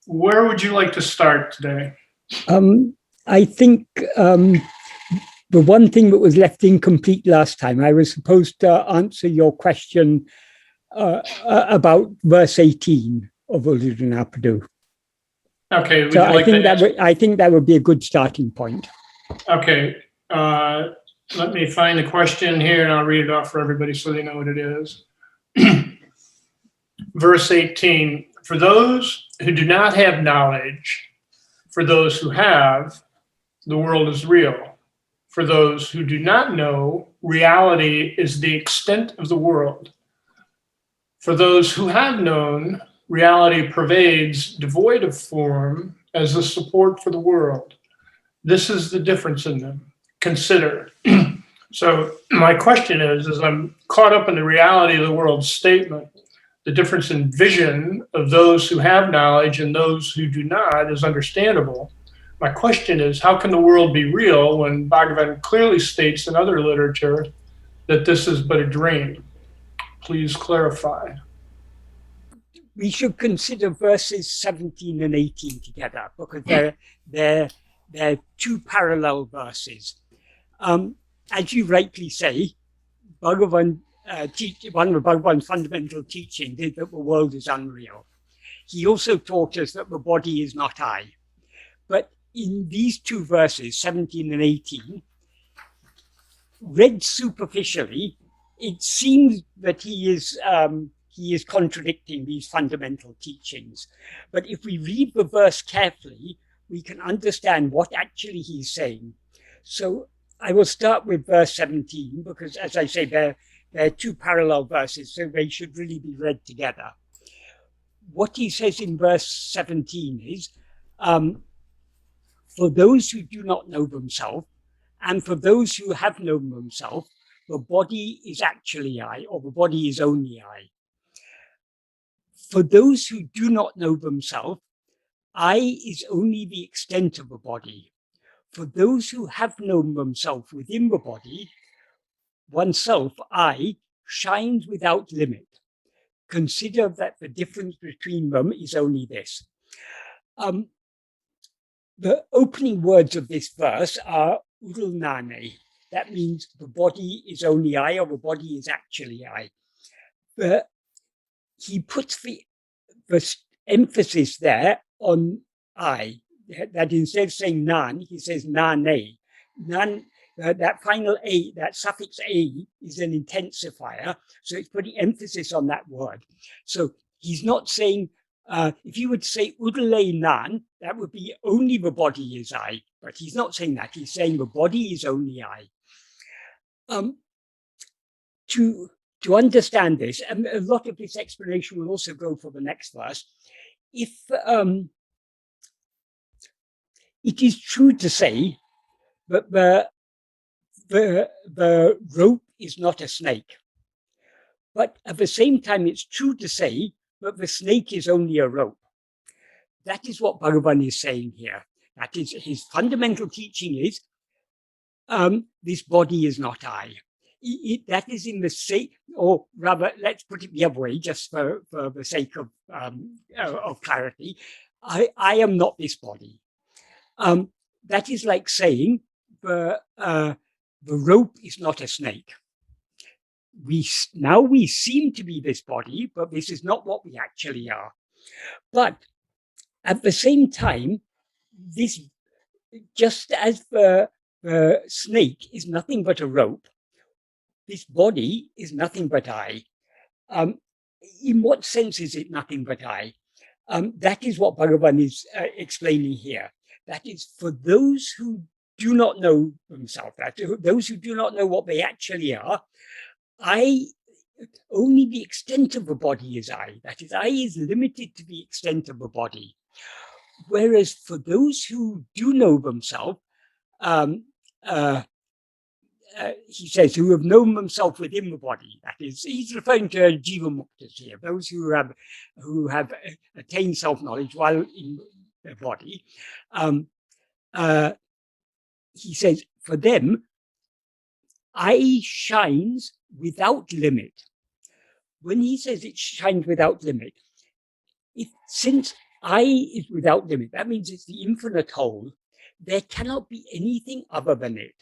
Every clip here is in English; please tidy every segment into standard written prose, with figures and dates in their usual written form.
Where would you like to start today? I think the one thing that was left incomplete last time, I was supposed to answer your question about verse 18 of Uḷḷadu Nāṛpadu. Okay. Would So you like I think that would be a good starting point. Okay. Let me find the question here and I'll read it off for everybody so they know what it is. Verse 18, for those who do not have knowledge, for those who have, the world is real. For those who do not know, reality is the extent of the world. For those who have known, reality pervades, devoid of form, as a support for the world. This is the difference in them. Consider. So my question is, as I'm caught up in the reality of the world statement, the difference in vision of those who have knowledge and those who do not is understandable. My question is, how can the world be real when Bhagavan clearly states in other literature that this is but a dream? Please clarify. We should consider verses 17 and 18 together because they're two parallel verses. As you rightly say, Bhagavan, one of Bhagavan's fundamental teachings is that the world is unreal. He also taught us that the body is not I. But in these two verses, 17 and 18, read superficially, it seems that he is contradicting these fundamental teachings. But if we read the verse carefully, we can understand what actually he's saying. So I will start with verse 17, because as I say, they're two parallel verses, so they should really be read together. What he says in verse 17 is, for those who do not know themselves, and for those who have known themselves, the body is actually I, or the body is only I. For those who do not know themselves, I is only the extent of the body. For those who have known themselves within the body, oneself, I, shines without limit. Consider that the difference between them is only this. The opening words of this verse are Uḍal Nāne. That means the body is only I, or the body is actually I. He puts the emphasis there on I. That instead of saying Nān, he says Nāne. Nān, that final A, that suffix A is an intensifier, so it's putting emphasis on that word. So he's not saying, if you would say Uḍale Nān, that would be only the body is I, but he's not saying that. He's saying the body is only I. To understand this, and a lot of this explanation will also go for the next verse, if it is true to say that the rope is not a snake, but at the same time it's true to say that the snake is only a rope. That is what Bhagavan is saying here. That is his fundamental teaching is, this body is not I. That is in the sake, or rather, let's put it the other way, just for the sake of clarity. I am not this body. That is like saying the rope is not a snake. Now we seem to be this body, but this is not what we actually are. But at the same time, this, just as the snake is nothing but a rope, this body is nothing but I. In what sense is it nothing but I? That is what Bhagavan is explaining here. That is for those who do not know themselves, those who do not know what they actually are, only the extent of the body is I. That is, I is limited to the extent of the body. Whereas for those who do know themselves, he says, who have known themselves within the body. That is, he's referring to Jiva Muktas here, those who have attained self-knowledge while in their body. He says, for them, I shines without limit. When he says it shines without limit, since I is without limit. That means it's the infinite whole. There cannot be anything other than it.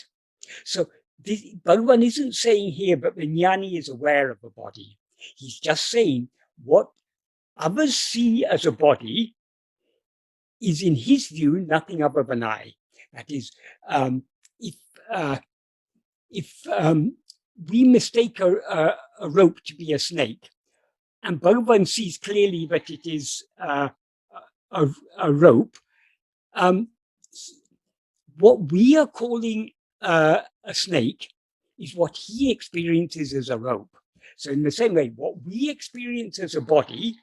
So Bhagavan isn't saying here, but the jnani is aware of a body. He's just saying what others see as a body is, in his view, nothing other than I. That is, if we mistake a rope to be a snake, and Bhagavan sees clearly that it is a rope, what we are calling a snake is what he experiences as a rope. So in the same way, what we experience as a body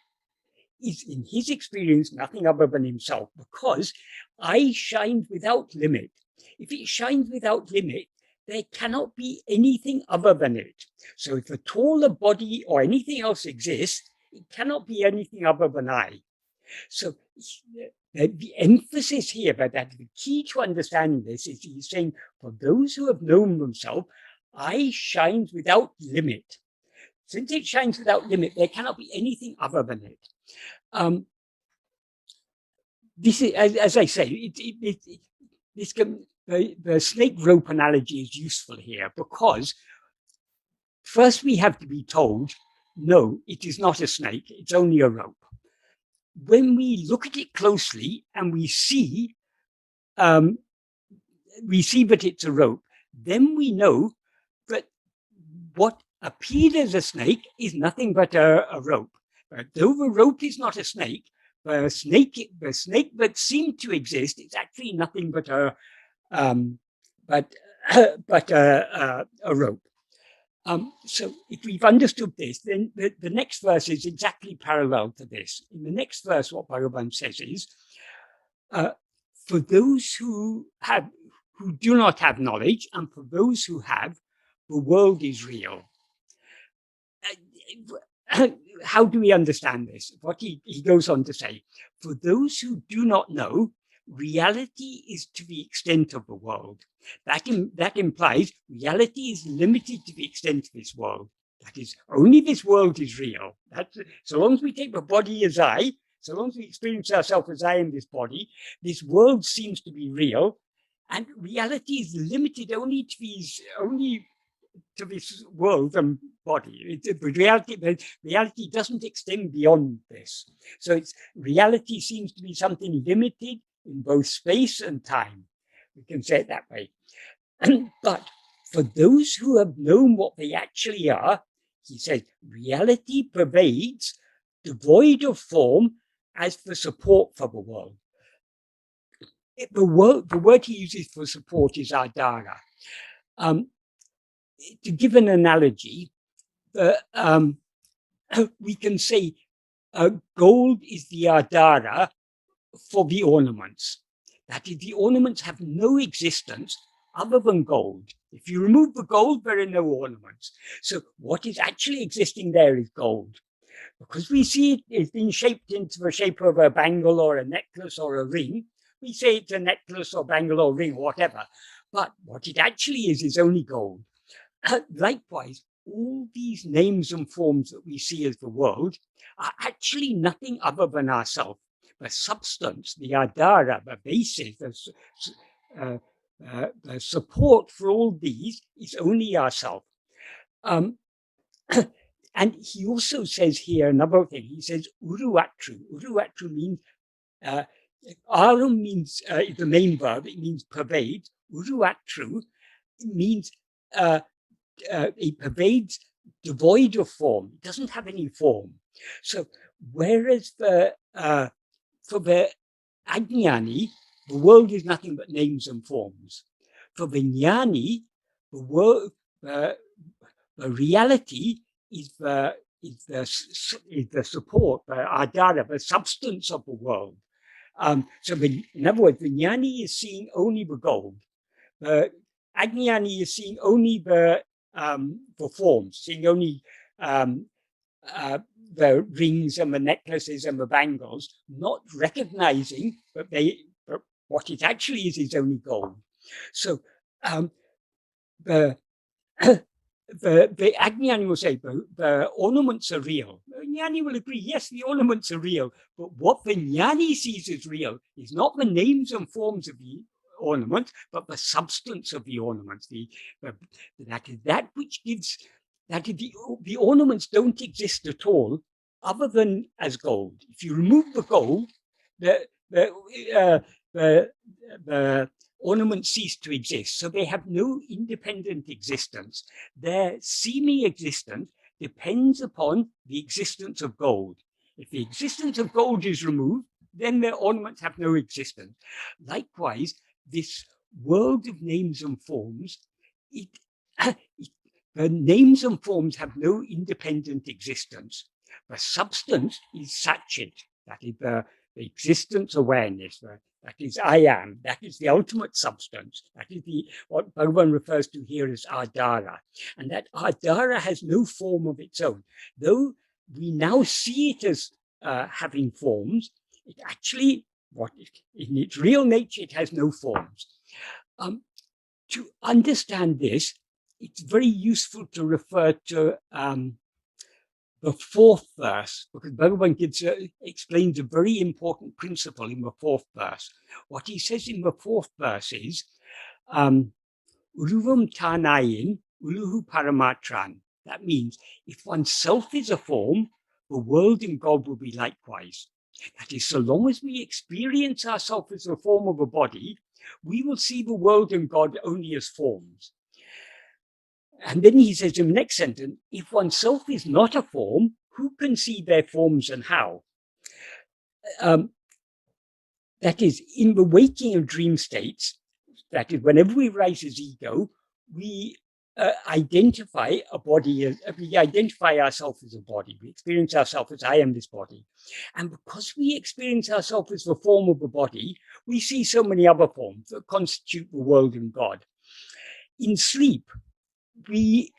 is, in his experience, nothing other than himself, because I shines without limit. If it shines without limit, there cannot be anything other than it. So if at all a body or anything else exists, it cannot be anything other than I. So the emphasis here, but that the key to understanding this is he's saying, for those who have known themselves, I shines without limit. Since it shines without limit, there cannot be anything other than it. This is, as I say, the snake rope analogy is useful here, because first we have to be told, no, it is not a snake, it's only a rope. When we look at it closely and we see that it's a rope, then we know that what appeared as a snake is nothing but a rope. But though the rope is not a snake, the snake that seemed to exist is actually nothing but a rope. So if we've understood this, then the next verse is exactly parallel to this. In the next verse, what Bhagavan says is, for those who do not have knowledge, and for those who have, the world is real. How do we understand this? What he goes on to say, for those who do not know, reality is to the extent of the world. That implies reality is limited to the extent of this world. That is, only this world is real. So long as we take the body as I, so long as we experience ourselves as I in this body, this world seems to be real, and reality is limited only to this world and body. Reality doesn't extend beyond this. So reality seems to be something limited in both space and time. We can say it that way. But for those who have known what they actually are, he says, reality pervades, devoid of form, as the support for the world. The word he uses for support is adhara. To give an analogy, we can say gold is the adhara for the ornaments. That is, the ornaments have no existence other than gold. If you remove the gold, there are no ornaments. So what is actually existing there is gold. Because we see it is being shaped into the shape of a bangle or a necklace or a ring, we say it's a necklace or bangle or ring or whatever. But what it actually is only gold. Likewise, all these names and forms that we see as the world are actually nothing other than ourselves. The substance, the adhara, the basis, the support for all these is only ourselves. And he also says here another thing. He says Uļḷadu. Uļļadu means arum means the main verb. It means pervade. Uļļadu means it pervades, devoid of form. It doesn't have any form. So whereas for the ajnani, the world is nothing but names and forms. For the jnani, the world, the reality is the support, the adhara, the substance of the world. So in other words, the jnani is seeing only the gold. The ajnani is seeing only the forms, seeing only the rings and the necklaces and the bangles, not recognizing that what it actually is only gold. So the ajnani will say the ornaments are real. jnani will agree, yes, the ornaments are real, but what the jnani sees as real is not the names and forms of the ornaments, but the substance of the ornaments. That which gives, the ornaments don't exist at all other than as gold. If you remove the gold, the ornaments cease to exist. So they have no independent existence. Their seeming existence depends upon the existence of gold. If the existence of gold is removed, then the ornaments have no existence. Likewise, this world of names and forms, the names and forms have no independent existence. The substance is Satchit, that is the existence awareness, that is I am, that is the ultimate substance, that is what Bhagavan refers to here as Ādhara. And that Ādhara has no form of its own. Though we now see it as having forms, it actually, in its real nature, it has no forms. To understand this, it's very useful to refer to the fourth verse, because Bhagavan explains a very important principle in the fourth verse. What he says in the fourth verse is, Uruvam Tānayin, Uluhu Paramatran. That means if oneself is a form, the world and God will be likewise. That is, so long as we experience ourselves as a form of a body, we will see the world and God only as forms. And then he says in the next sentence, if oneself is not a form, who can see their forms and how? That is, in the waking and dream states, that is, whenever we rise as ego, we identify a body, we identify ourselves as a body. We experience ourselves as I am this body. And because we experience ourselves as the form of a body, we see so many other forms that constitute the world and God. In sleep, we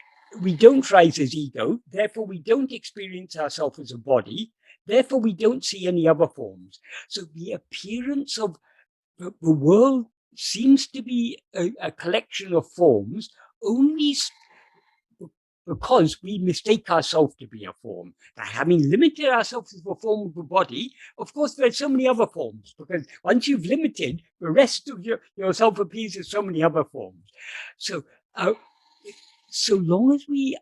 don't rise as ego, therefore we don't experience ourselves as a body, therefore we don't see any other forms. So the appearance of the world seems to be a collection of forms only because we mistake ourselves to be a form. Now, having limited ourselves as the form of a body, of course, there's so many other forms, because once you've limited, the rest of yourself appears as so many other forms. So, so long as we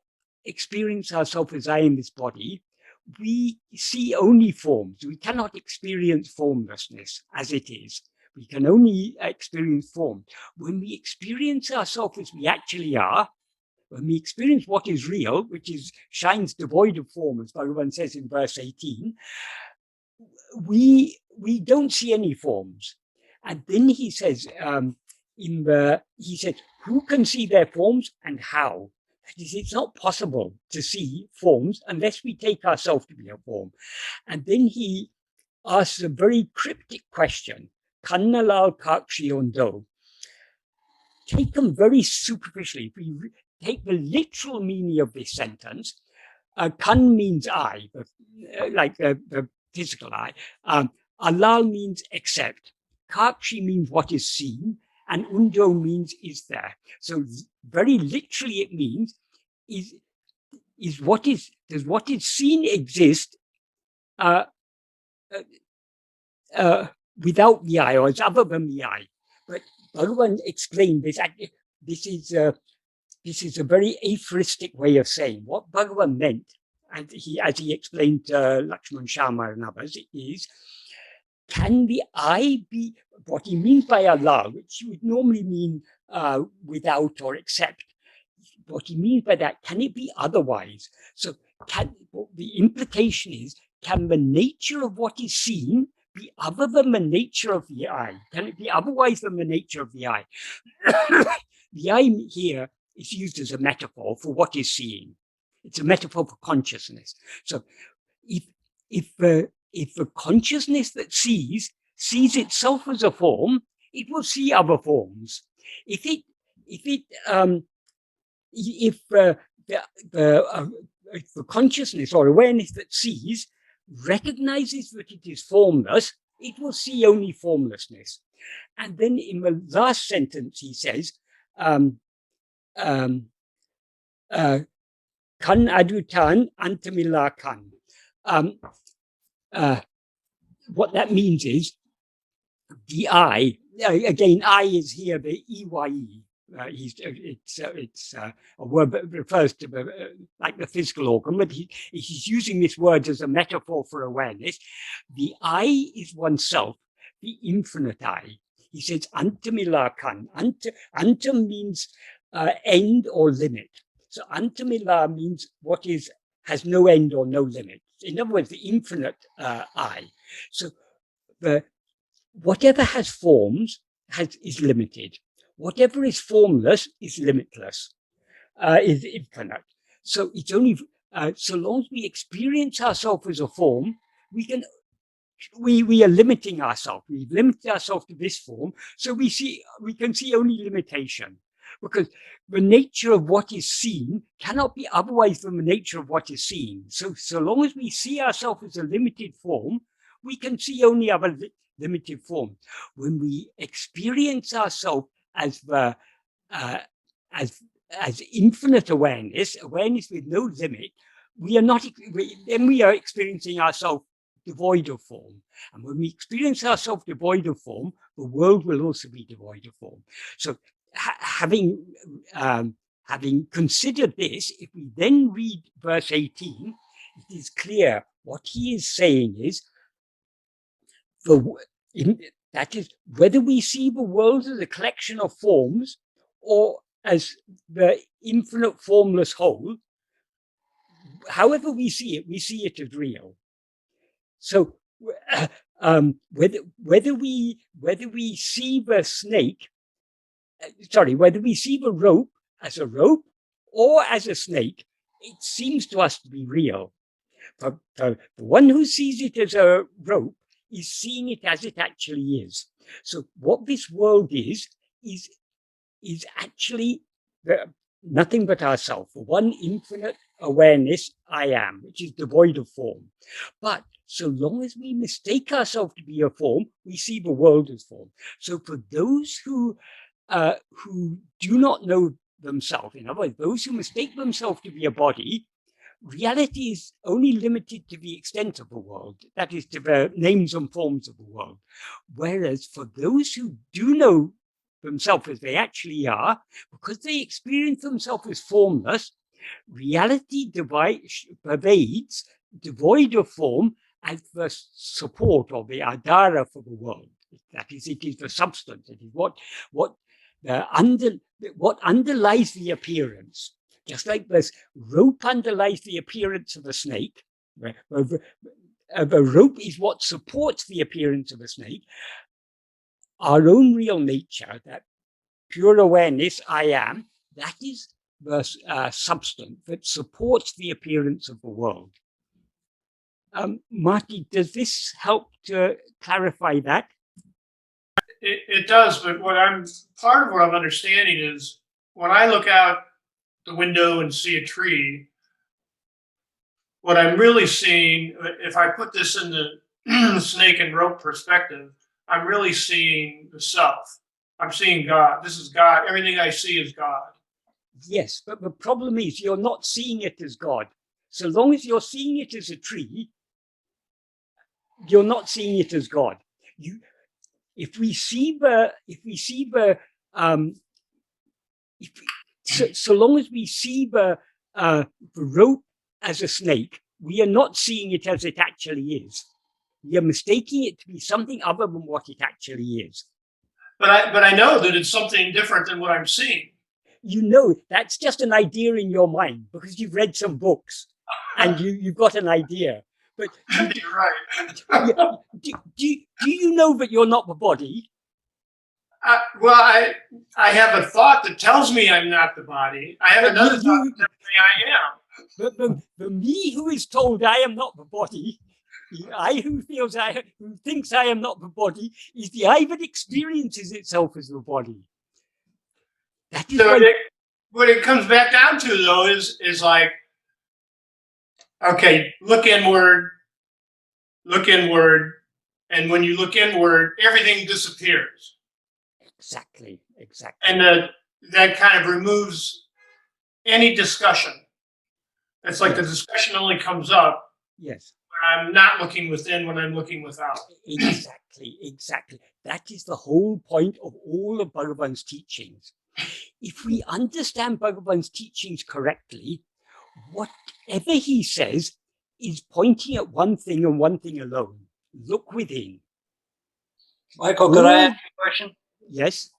experience ourselves as I am this body, we see only forms. We cannot experience formlessness as it is. We can only experience form. When we experience ourselves as we actually are, when we experience what is real, which shines devoid of form, as Bhagavan says in verse 18, we don't see any forms. And then he says, who can see their forms and how? That is, it's not possible to see forms unless we take ourselves to be a form. And then he asks a very cryptic question, Kannalal Kakshi Ondo. Taken very superficially, if we take the literal meaning of this sentence, kan means I, like the physical eye. Alal means accept. Kakshi means what is seen, and undo means is there. So very literally it means does what is seen exist without the eye, or is other than the eye? But Bhagavan explained this. This is a very aphoristic way of saying what Bhagavan meant, and as he explained to Lakshman Sharma and others, is can the eye be what he means by Allah, which would normally mean without or except? What he means by that, can it be otherwise? So the implication is, can the nature of what is seen be other than the nature of the eye? Can it be otherwise than the nature of the eye? The eye here is used as a metaphor for what is seeing. It's a metaphor for consciousness. So if the consciousness that sees itself as a form, it will see other forms. If the consciousness or awareness that sees recognizes that it is formless, it will see only formlessness. And then in the last sentence, he says, kan adutan antamila kan. what that means is the I, again, I is here the EYE. It's a word that refers to like the physical organ, but he's using this word as a metaphor for awareness. The I is oneself, the infinite I. He says, Antamila kan. Antam means end or limit. So Antamila means what has no end or no limit. In other words, the infinite I. So whatever has forms is limited. Whatever is formless is limitless, is infinite. So it's only so long as we experience ourselves as a form, we are limiting ourselves. We've limited ourselves to this form, so we can see only limitation, because the nature of what is seen cannot be otherwise than the nature of what is seen. So long as we see ourselves as a limited form, we can see only our limited form. When we experience ourselves as infinite awareness with no limit, then we are experiencing ourselves devoid of form. And when we experience ourselves devoid of form, the world will also be devoid of form. So having considered this, if we then read verse 18, it is clear what he is saying is, that is, whether we see the world as a collection of forms or as the infinite formless whole, however we see it as real. So whether we see the snake, whether we see the rope as a rope or as a snake, it seems to us to be real. But the one who sees it as a rope is seeing it as it actually is. So what this world is actually nothing but ourself, one infinite awareness, I am, which is devoid of form. But so long as we mistake ourselves to be a form, we see the world as form. So for those who do not know themselves, in other words, those who mistake themselves to be a body, reality is only limited to the extent of the world, that is, to the names and forms of the world. Whereas for those who do know themselves as they actually are, because they experience themselves as formless, reality pervades, devoid of form, as the support or the adhara for the world. That is, it is the substance. It is what underlies the appearance. Just like this rope underlies the appearance of a snake, the rope is what supports the appearance of a snake. Our own real nature, that pure awareness, I am, that is the substance that supports the appearance of the world. Marty, does this help to clarify that? It does, but part of what I'm understanding is when I look out the window and see a tree, what I'm really seeing, if I put this in the snake and rope perspective, I'm really seeing the self. I'm seeing God. This is God. Everything I see is God. Yes, but the problem is you're not seeing it as God. So long as you're seeing it as a tree, you're not seeing it as God. So long as we see the rope as a snake, we are not seeing it as it actually is. We are mistaking it to be something other than what it actually is. But I know that it's something different than what I'm seeing. You know, that's just an idea in your mind because you've read some books and you've got an idea. But you're right. do you know that you're not the body? Well, I have a thought that tells me I'm not the body. I have another thought that tells me I am. But the me who is told I am not the body, the I who thinks I am not the body, is the I that experiences itself as the body. That is so what it comes back down to, though, is like, okay, look inward, and when you look inward, everything disappears. Exactly. And that kind of removes any discussion. It's like the discussion only comes up. Yes. I'm not looking within when I'm looking without. Exactly. That is the whole point of all of Bhagavan's teachings. If we understand Bhagavan's teachings correctly, whatever he says is pointing at one thing and one thing alone. Look within. Michael, could I ask you a question? Yes.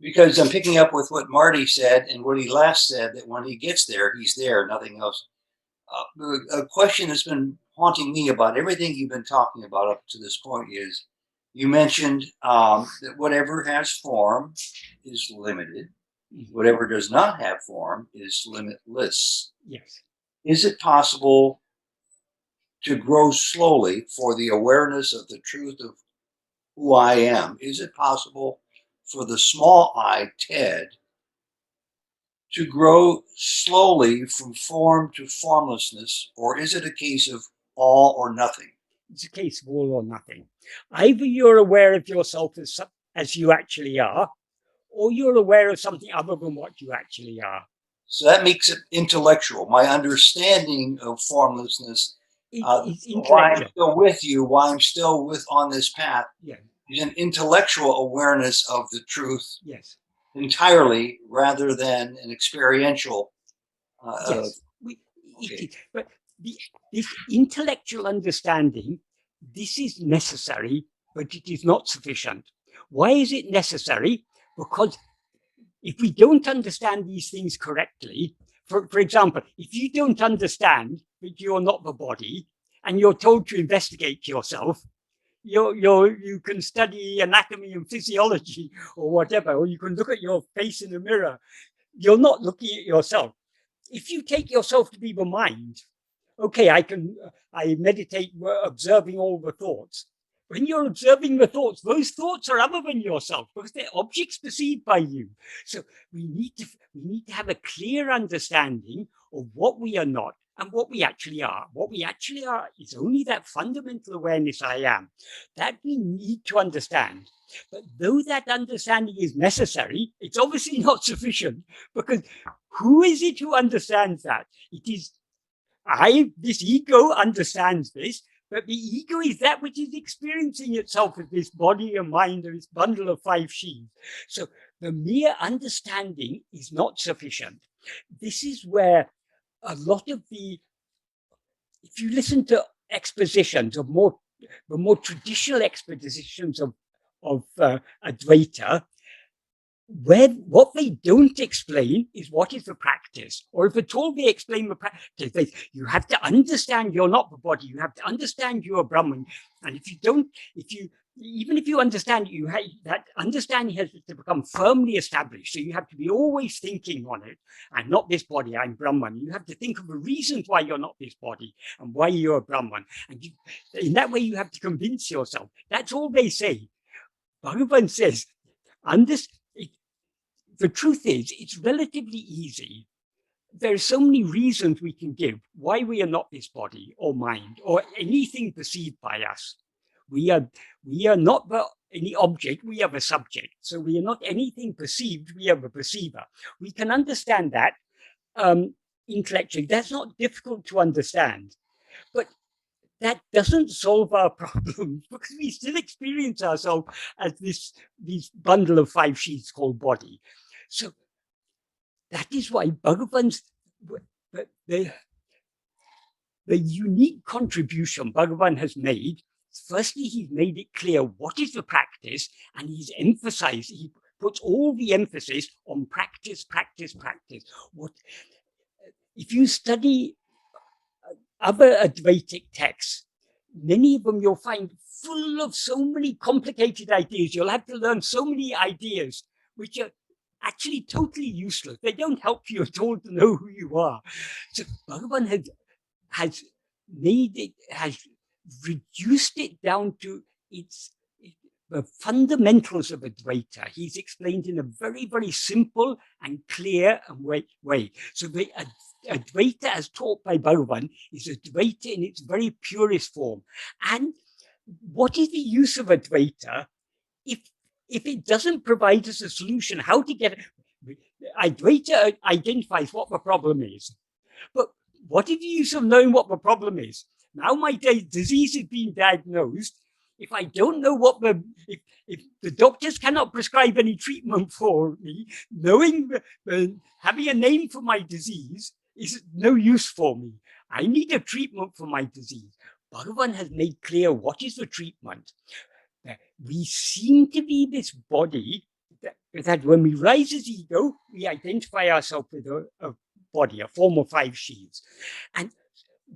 Because I'm picking up with what Marty said and what he last said, that when he gets there, he's there, nothing else. A question that's been haunting me about everything you've been talking about up to this point is, you mentioned that whatever has form is limited. Whatever does not have form is limitless. Yes. Is it possible to grow slowly for the awareness of the truth of who I am? Is it possible for the small I, Ted, to grow slowly from form to formlessness, or is it a case of all or nothing? It's a case of all or nothing. Either you're aware of yourself as you actually are, or you're aware of something other than what you actually are. So that makes it intellectual. My understanding of formlessness, why I'm still with you, why I'm still on this path, is an intellectual awareness of the truth. Yes. Entirely, rather than an experiential. Yes. But this intellectual understanding, this is necessary, but it is not sufficient. Why is it necessary? Because if we don't understand these things correctly, for example, if you don't understand that you're not the body and you're told to investigate yourself, you can study anatomy and physiology or whatever, or you can look at your face in the mirror. You're not looking at yourself. If you take yourself to be the mind, okay, I meditate observing all the thoughts. When you're observing the thoughts, those thoughts are other than yourself because they're objects perceived by you. So we need to have a clear understanding of what we are not and what we actually are. What we actually are is only that fundamental awareness I am. That we need to understand. But though that understanding is necessary, it's obviously not sufficient, because who is it who understands that? It is this ego understands this, but the ego is that which is experiencing itself as this body and mind or this bundle of 5 sheaths. So the mere understanding is not sufficient. This is where a lot of if you listen to expositions of the more traditional expositions of Advaita, what they don't explain is what is the practice, or if at all they explain the practice, you have to understand you're not the body, you have to understand you're Brahman, and even if you understand, that understanding has to become firmly established. So you have to be always thinking on it. I'm not this body, I'm Brahman. You have to think of the reasons why you're not this body and why you're Brahman. And in that way, you have to convince yourself. That's all they say. Bhagavan says, the truth is, it's relatively easy. There are so many reasons we can give why we are not this body or mind or anything perceived by us. We are not any object, we are the subject. So we are not anything perceived, we are the perceiver. We can understand that intellectually. That's not difficult to understand. But that doesn't solve our problems, because we still experience ourselves as this bundle of 5 sheets called body. So that is why Bhagavan's the unique contribution Bhagavan has made. Firstly, he's made it clear what is the practice, and he puts all the emphasis on practice. If you study other Advaitic texts, many of them you'll find full of so many complicated ideas. You'll have to learn so many ideas which are actually totally useless. They don't help you at all to know who you are. So Bhagavan has reduced it down to the fundamentals of Advaita. He's explained in a very, very simple and clear way. So the Advaita as taught by Bhagavan is Advaita in its very purest form. And what is the use of Advaita if it doesn't provide us a solution how to get it? Advaita identifies what the problem is. But what is the use of knowing what the problem is? Now my disease is being diagnosed. If I don't know what if the doctors cannot prescribe any treatment for me, knowing, having a name for my disease is no use for me. I need a treatment for my disease. Bhagavan has made clear what is the treatment. We seem to be this body that when we rise as ego, we identify ourselves with a body, a form of 5 sheaths. And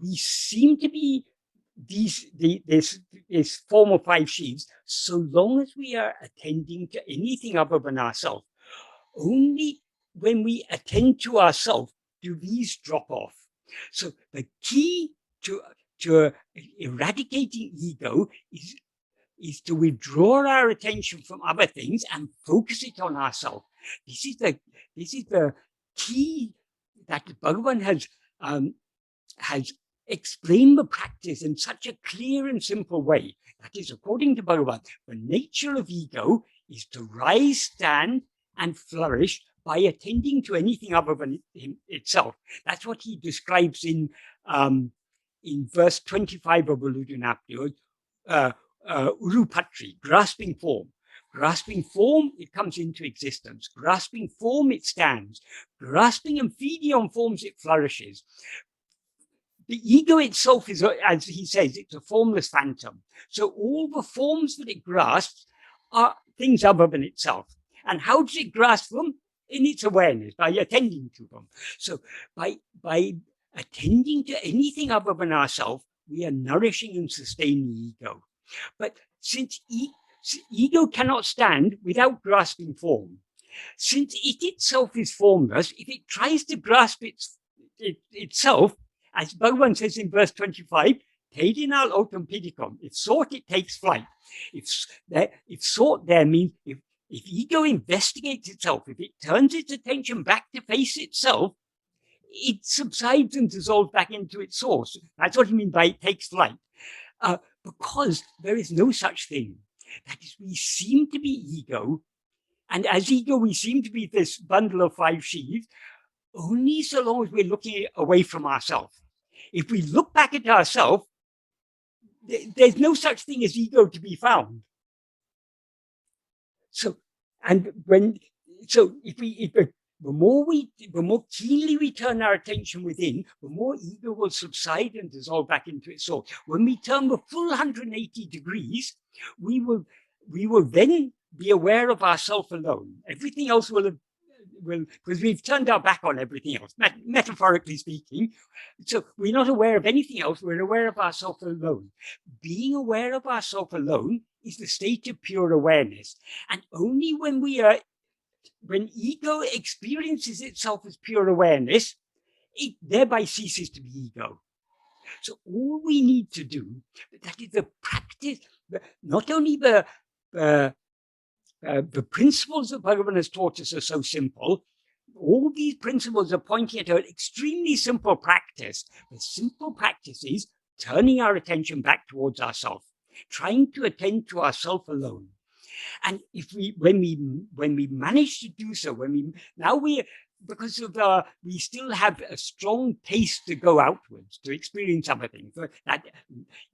we seem to be this form of 5 sheaths so long as we are attending to anything other than ourselves. Only when we attend to ourselves do these drop off. So the key to eradicating ego is to withdraw our attention from other things and focus it on ourselves. This is the key that Bhagavan has explained the practice in such a clear and simple way. That is, according to Bhagavan, the nature of ego is to rise, stand, and flourish by attending to anything other than itself. That's what he describes in verse 25 of Uḷḷadu Nāṛpadu. Urupatri, grasping form. Grasping form, it comes into existence. Grasping form, it stands. Grasping and feeding on forms, it flourishes. The ego itself is, as he says, it's a formless phantom. So all the forms that it grasps are things other than itself. And how does it grasp them? In its awareness, by attending to them. So by attending to anything other than ourselves, we are nourishing and sustaining ego. But since ego cannot stand without grasping form, since it itself is formless, if it tries to grasp itself, as Bhagavan says in verse 25, Tedinal autem pidicum, if sought, it takes flight. If sought there means if ego investigates itself, if it turns its attention back to face itself, it subsides and dissolves back into its source. That's what he means by it takes flight. Because there is no such thing. That is, we seem to be ego, and as ego we seem to be this bundle of 5 sheaths, only so long as we're looking away from ourselves. If we look back at ourselves, there's no such thing as ego to be found. So, the more keenly we turn our attention within, the more ego will subside and dissolve back into its source. When we turn the full 180 degrees, we will then be aware of ourself alone. Everything else will, because we've turned our back on everything else, metaphorically speaking. So we're not aware of anything else, we're aware of ourselves alone. Being aware of ourselves alone is the state of pure awareness. And only when ego experiences itself as pure awareness, it thereby ceases to be ego. So all we need to do, that is the practice, not only the principles that Bhagavan has taught us are so simple, all these principles are pointing at an extremely simple practice. The simple practice is turning our attention back towards ourselves, trying to attend to ourself alone. And when we manage to do so, because of we still have a strong taste to go outwards, to experience other things. That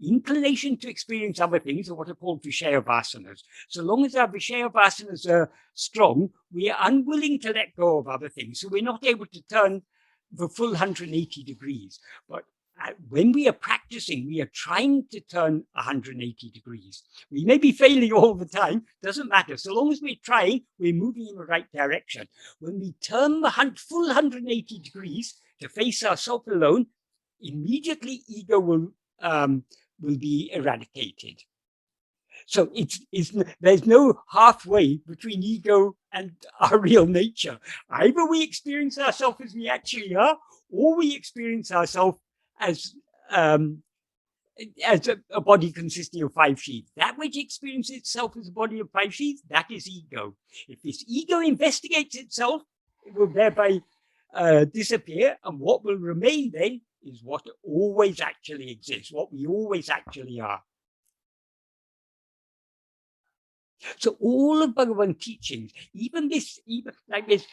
inclination to experience other things are what are called Vishaya vasanas. So long as our Vishaya vasanas are strong, we are unwilling to let go of other things. So we're not able to turn the full 180 degrees. But when we are practicing, we are trying to turn 180 degrees. We may be failing all the time, doesn't matter. So long as we're trying, we're moving in the right direction. When we turn the full 180 degrees to face ourselves alone, immediately ego will be eradicated. So there's no halfway between ego and our real nature. Either we experience ourselves as we actually are, or we experience ourselves as a body consisting of 5 sheaths. That which experiences itself as a body of 5 sheaths, that is ego. If this ego investigates itself, it will thereby disappear, and what will remain then is what always actually exists, what we always actually are. So all of Bhagavan's teachings, even like this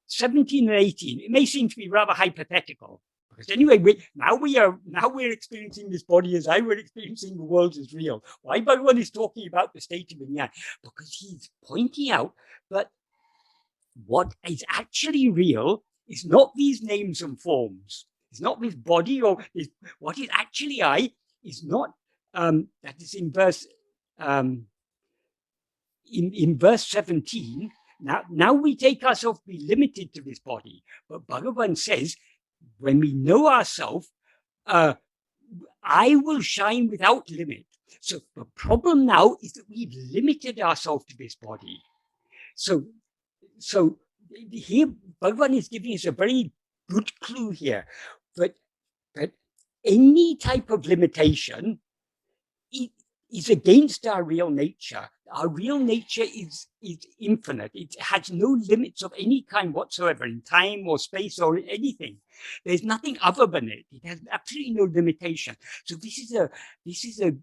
17 and 18, it may seem to be rather hypothetical, Because anyway, we're experiencing this body as I, we're experiencing the world as real. Why Bhagavan is talking about the state of Vijnana? Because he's pointing out that what is actually real is not these names and forms. It's not this body, or what is actually I is not, that is in verse in verse 17. Now we take ourselves to be limited to this body. But Bhagavan says, when we know ourselves, I will shine without limit. So the problem now is that we've limited ourselves to this body. So here Bhagavan is giving us a very good clue here that any type of limitation is against our real nature. Our real nature is infinite. It has no limits of any kind whatsoever in time or space or anything. There's nothing other than it. It has absolutely no limitation. So this is a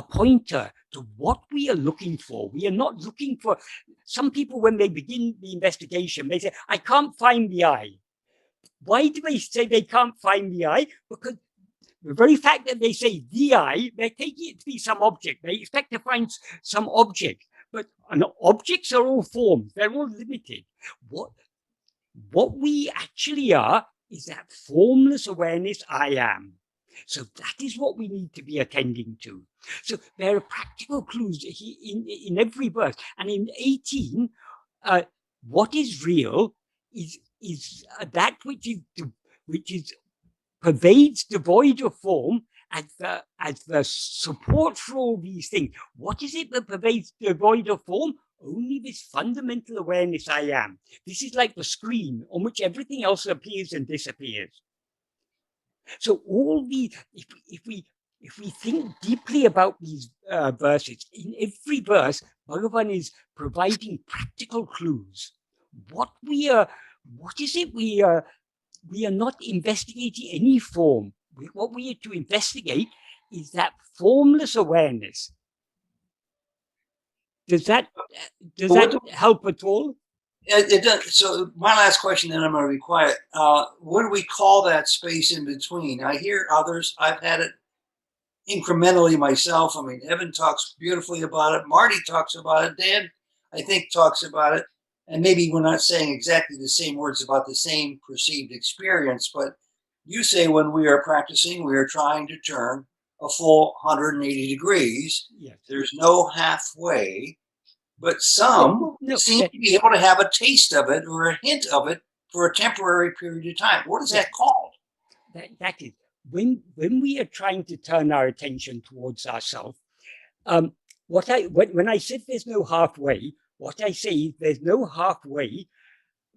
pointer to what we are looking for. We are not looking for. Some people, when they begin the investigation, they say, I can't find the I. Why do they say they can't find the I? Because the very fact that they say the I, they're taking it to be some object. They expect to find some object. But objects are all forms. They're all limited. What we actually are is that formless awareness I am. So that is what we need to be attending to. So there are practical clues in every verse. And in 18, what is real is that which is pervades devoid of form as the support for all these things. What is it that pervades devoid of form? Only this fundamental awareness I am. This is like the screen on which everything else appears and disappears. So all these, if we think deeply about these verses, in every verse, Bhagavan is providing practical clues. What is it we are not investigating any form. What we are to investigate is that formless awareness. Does that help at all? It does. So my last question, then I'm going to be quiet. What do we call that space in between? I hear others. I've had it incrementally myself. I mean, Evan talks beautifully about it. Marty talks about it. Dan, I think, talks about it. And maybe we're not saying exactly the same words about the same perceived experience, but you say when we are practicing, we are trying to turn a full 180 degrees. Yes. There's no halfway, but some seem to be able to have a taste of it or a hint of it for a temporary period of time. What is that called? That is, when we are trying to turn our attention towards ourselves, when I said there's no halfway, what I say is there's no halfway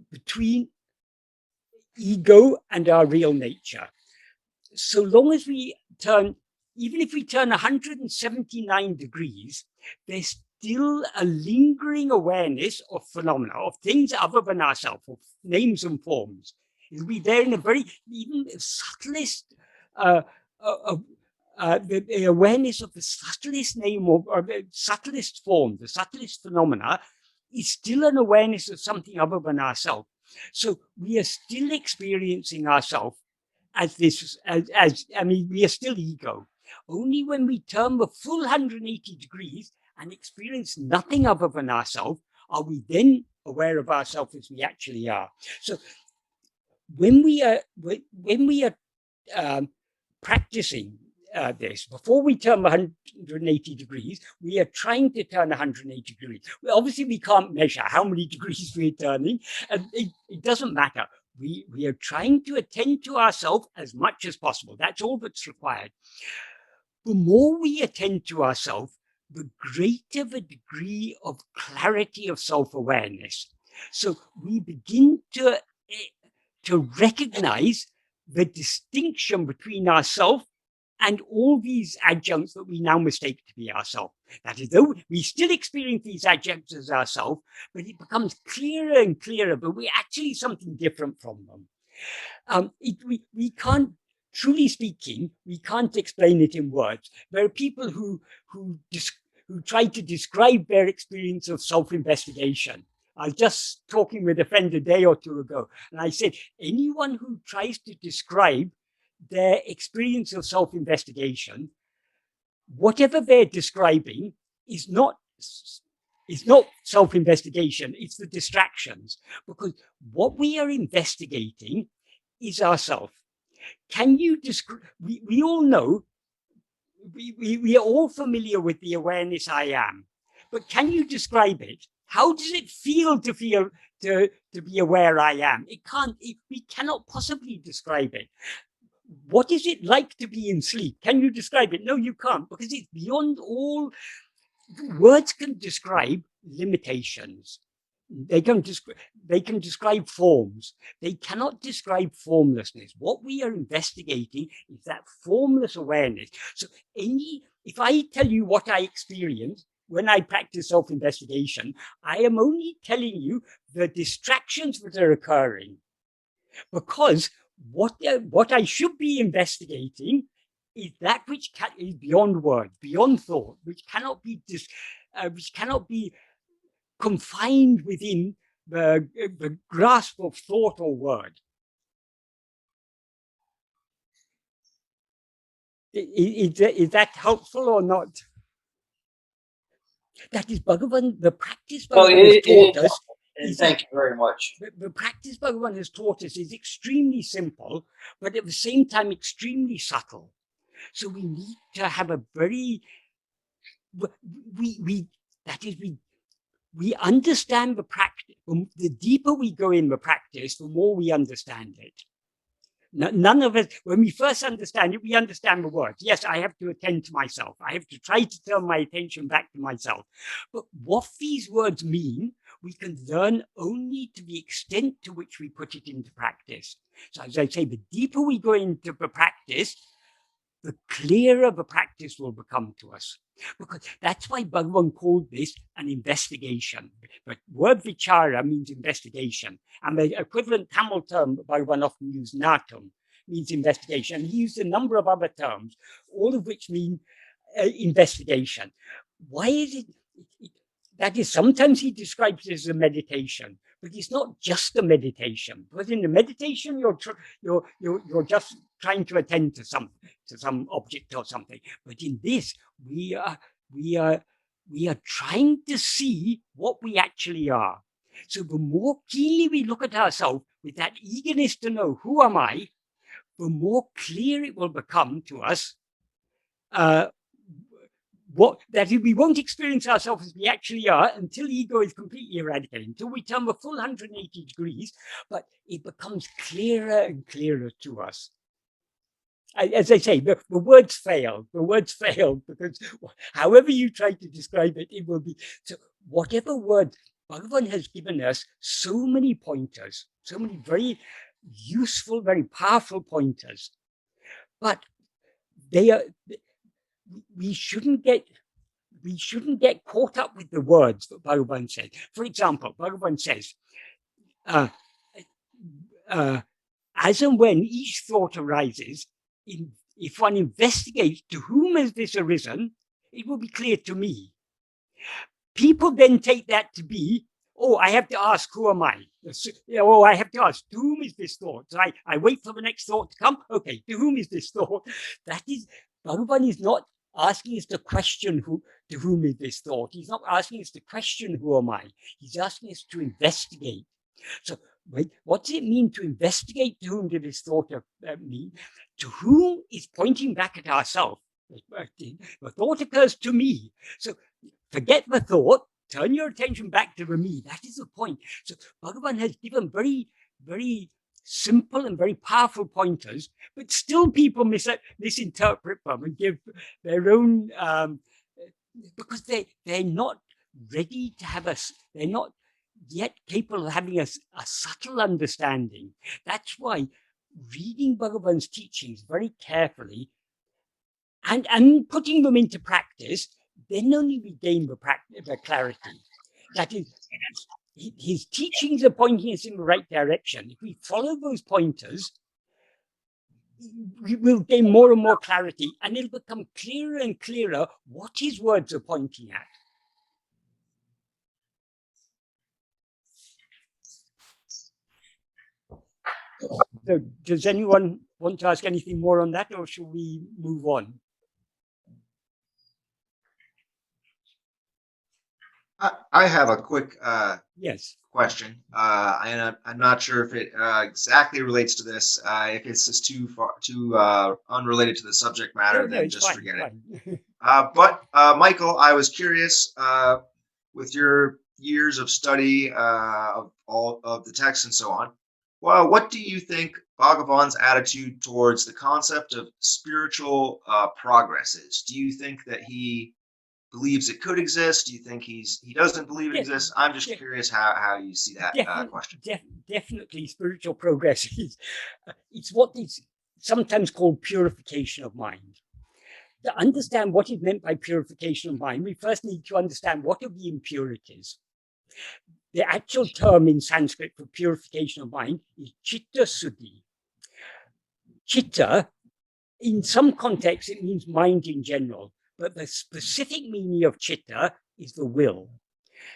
between ego and our real nature. So long as we turn, even if we turn 179 degrees, there's still a lingering awareness of phenomena, of things other than ourselves, of names and forms. It'll be there in a very, even the subtlest, the awareness of the subtlest name or the subtlest form, the subtlest phenomena, is still an awareness of something other than ourselves. So we are still experiencing ourselves as this, we are still ego. Only when we turn the full 180 degrees and experience nothing other than ourselves are we then aware of ourselves as we actually are. So when we are practicing this, before we turn 180 degrees, we are trying to turn 180 degrees. Well, obviously, we can't measure how many degrees we're turning, and it doesn't matter. We are trying to attend to ourselves as much as possible. That's all that's required. The more we attend to ourselves, the greater the degree of clarity of self-awareness. So we begin to recognize the distinction between ourselves and all these adjuncts that we now mistake to be ourselves. That is, though we still experience these adjuncts as ourselves, but it becomes clearer and clearer that we're actually something different from them. We can't, truly speaking, we can't explain it in words. There are people who try to describe their experience of self-investigation. I was just talking with a friend a day or two ago, and I said, anyone who tries to describe their experience of self-investigation, whatever they're describing is not self-investigation, it's the distractions. Because what we are investigating is ourself. Can you describe, we all know, we are all familiar with the awareness I am, but can you describe it? How does it feel to be aware I am? We cannot possibly describe it. What is it like to be in sleep? Can you describe it? No, you can't, because it's beyond all. Words can describe limitations. They can describe forms. They cannot describe formlessness. What we are investigating is that formless awareness. So if I tell you what I experience when I practice self-investigation, I am only telling you the distractions that are occurring. Because what I should be investigating is that which is beyond words, beyond thought, which cannot be confined within the grasp of thought or word. Is that helpful or not? That is Bhagavan, the practice Bhagavan has taught us. Thank you very much. The practice Bhagavan has taught us is extremely simple, but at the same time extremely subtle. So we need to have a very, we understand the practice. The deeper we go in the practice, the more we understand it. None of us, when we first understand it, we understand the words. Yes, I have to attend to myself. I have to try to turn my attention back to myself. But what these words mean, we can learn only to the extent to which we put it into practice. So as I say, the deeper we go into the practice, the clearer the practice will become to us. Because that's why Bhagavan called this an investigation. But word vichara means investigation. And the equivalent Tamil term that Bhagavan often used, natum, means investigation. He used a number of other terms, all of which mean investigation. Why is it? That is, sometimes he describes it as a meditation, but it's not just a meditation. Because in the meditation, you're just trying to attend to some object or something. But in this, we are trying to see what we actually are. So the more keenly we look at ourselves with that eagerness to know who am I, the more clear it will become to us that we won't experience ourselves as we actually are until ego is completely eradicated, until we turn the full 180 degrees, but it becomes clearer and clearer to us. As I say, the words fail. The words fail because however you try to describe it, it will be. So whatever word, Bhagavan has given us so many pointers, so many very useful, very powerful pointers, but they are. We shouldn't get caught up with the words that Bhagavan said. For example, Bhagavan says, as and when each thought arises, if one investigates to whom has this arisen, it will be clear to me. People then take that to be, oh, I have to ask, who am I? Oh, I have to ask, to whom is this thought? So I wait for the next thought to come. Okay, to whom is this thought? That is, Bhagavan is not asking us to question to whom is this thought. He's not asking us to question who am I. He's asking us to investigate. So what does it mean to investigate to whom did this thought mean? To whom is pointing back at ourselves. The thought occurs to me. So forget the thought, turn your attention back to the me. That is the point. So Bhagavan has given very, very simple and very powerful pointers, but still people misinterpret them and give their own, because they're not ready to have they're not yet capable of having a subtle understanding. That's why reading Bhagavan's teachings very carefully and putting them into practice, then only we gain the clarity. That is, his teachings are pointing us in the right direction. If we follow those pointers, we will gain more and more clarity, and it'll become clearer and clearer what his words are pointing at. So, does anyone want to ask anything more on that, or shall we move on? I have a quick Yes. question, and I'm not sure if it exactly relates to this. If it's just too unrelated to the subject matter, No, then it's just fine, forget it. fine. But Michael, I was curious, with your years of study of all of the texts and so on. Well, what do you think Bhagavan's attitude towards the concept of spiritual progress is? Do you think that he believes it could exist? Do you think he doesn't believe it exists? I'm just curious how you see that question. Definitely, spiritual progress is it's what is sometimes called purification of mind. To understand what is meant by purification of mind, we first need to understand what are the impurities. The actual term in Sanskrit for purification of mind is chitta suddhi. Chitta, in some contexts, it means mind in general, but the specific meaning of chitta is the will.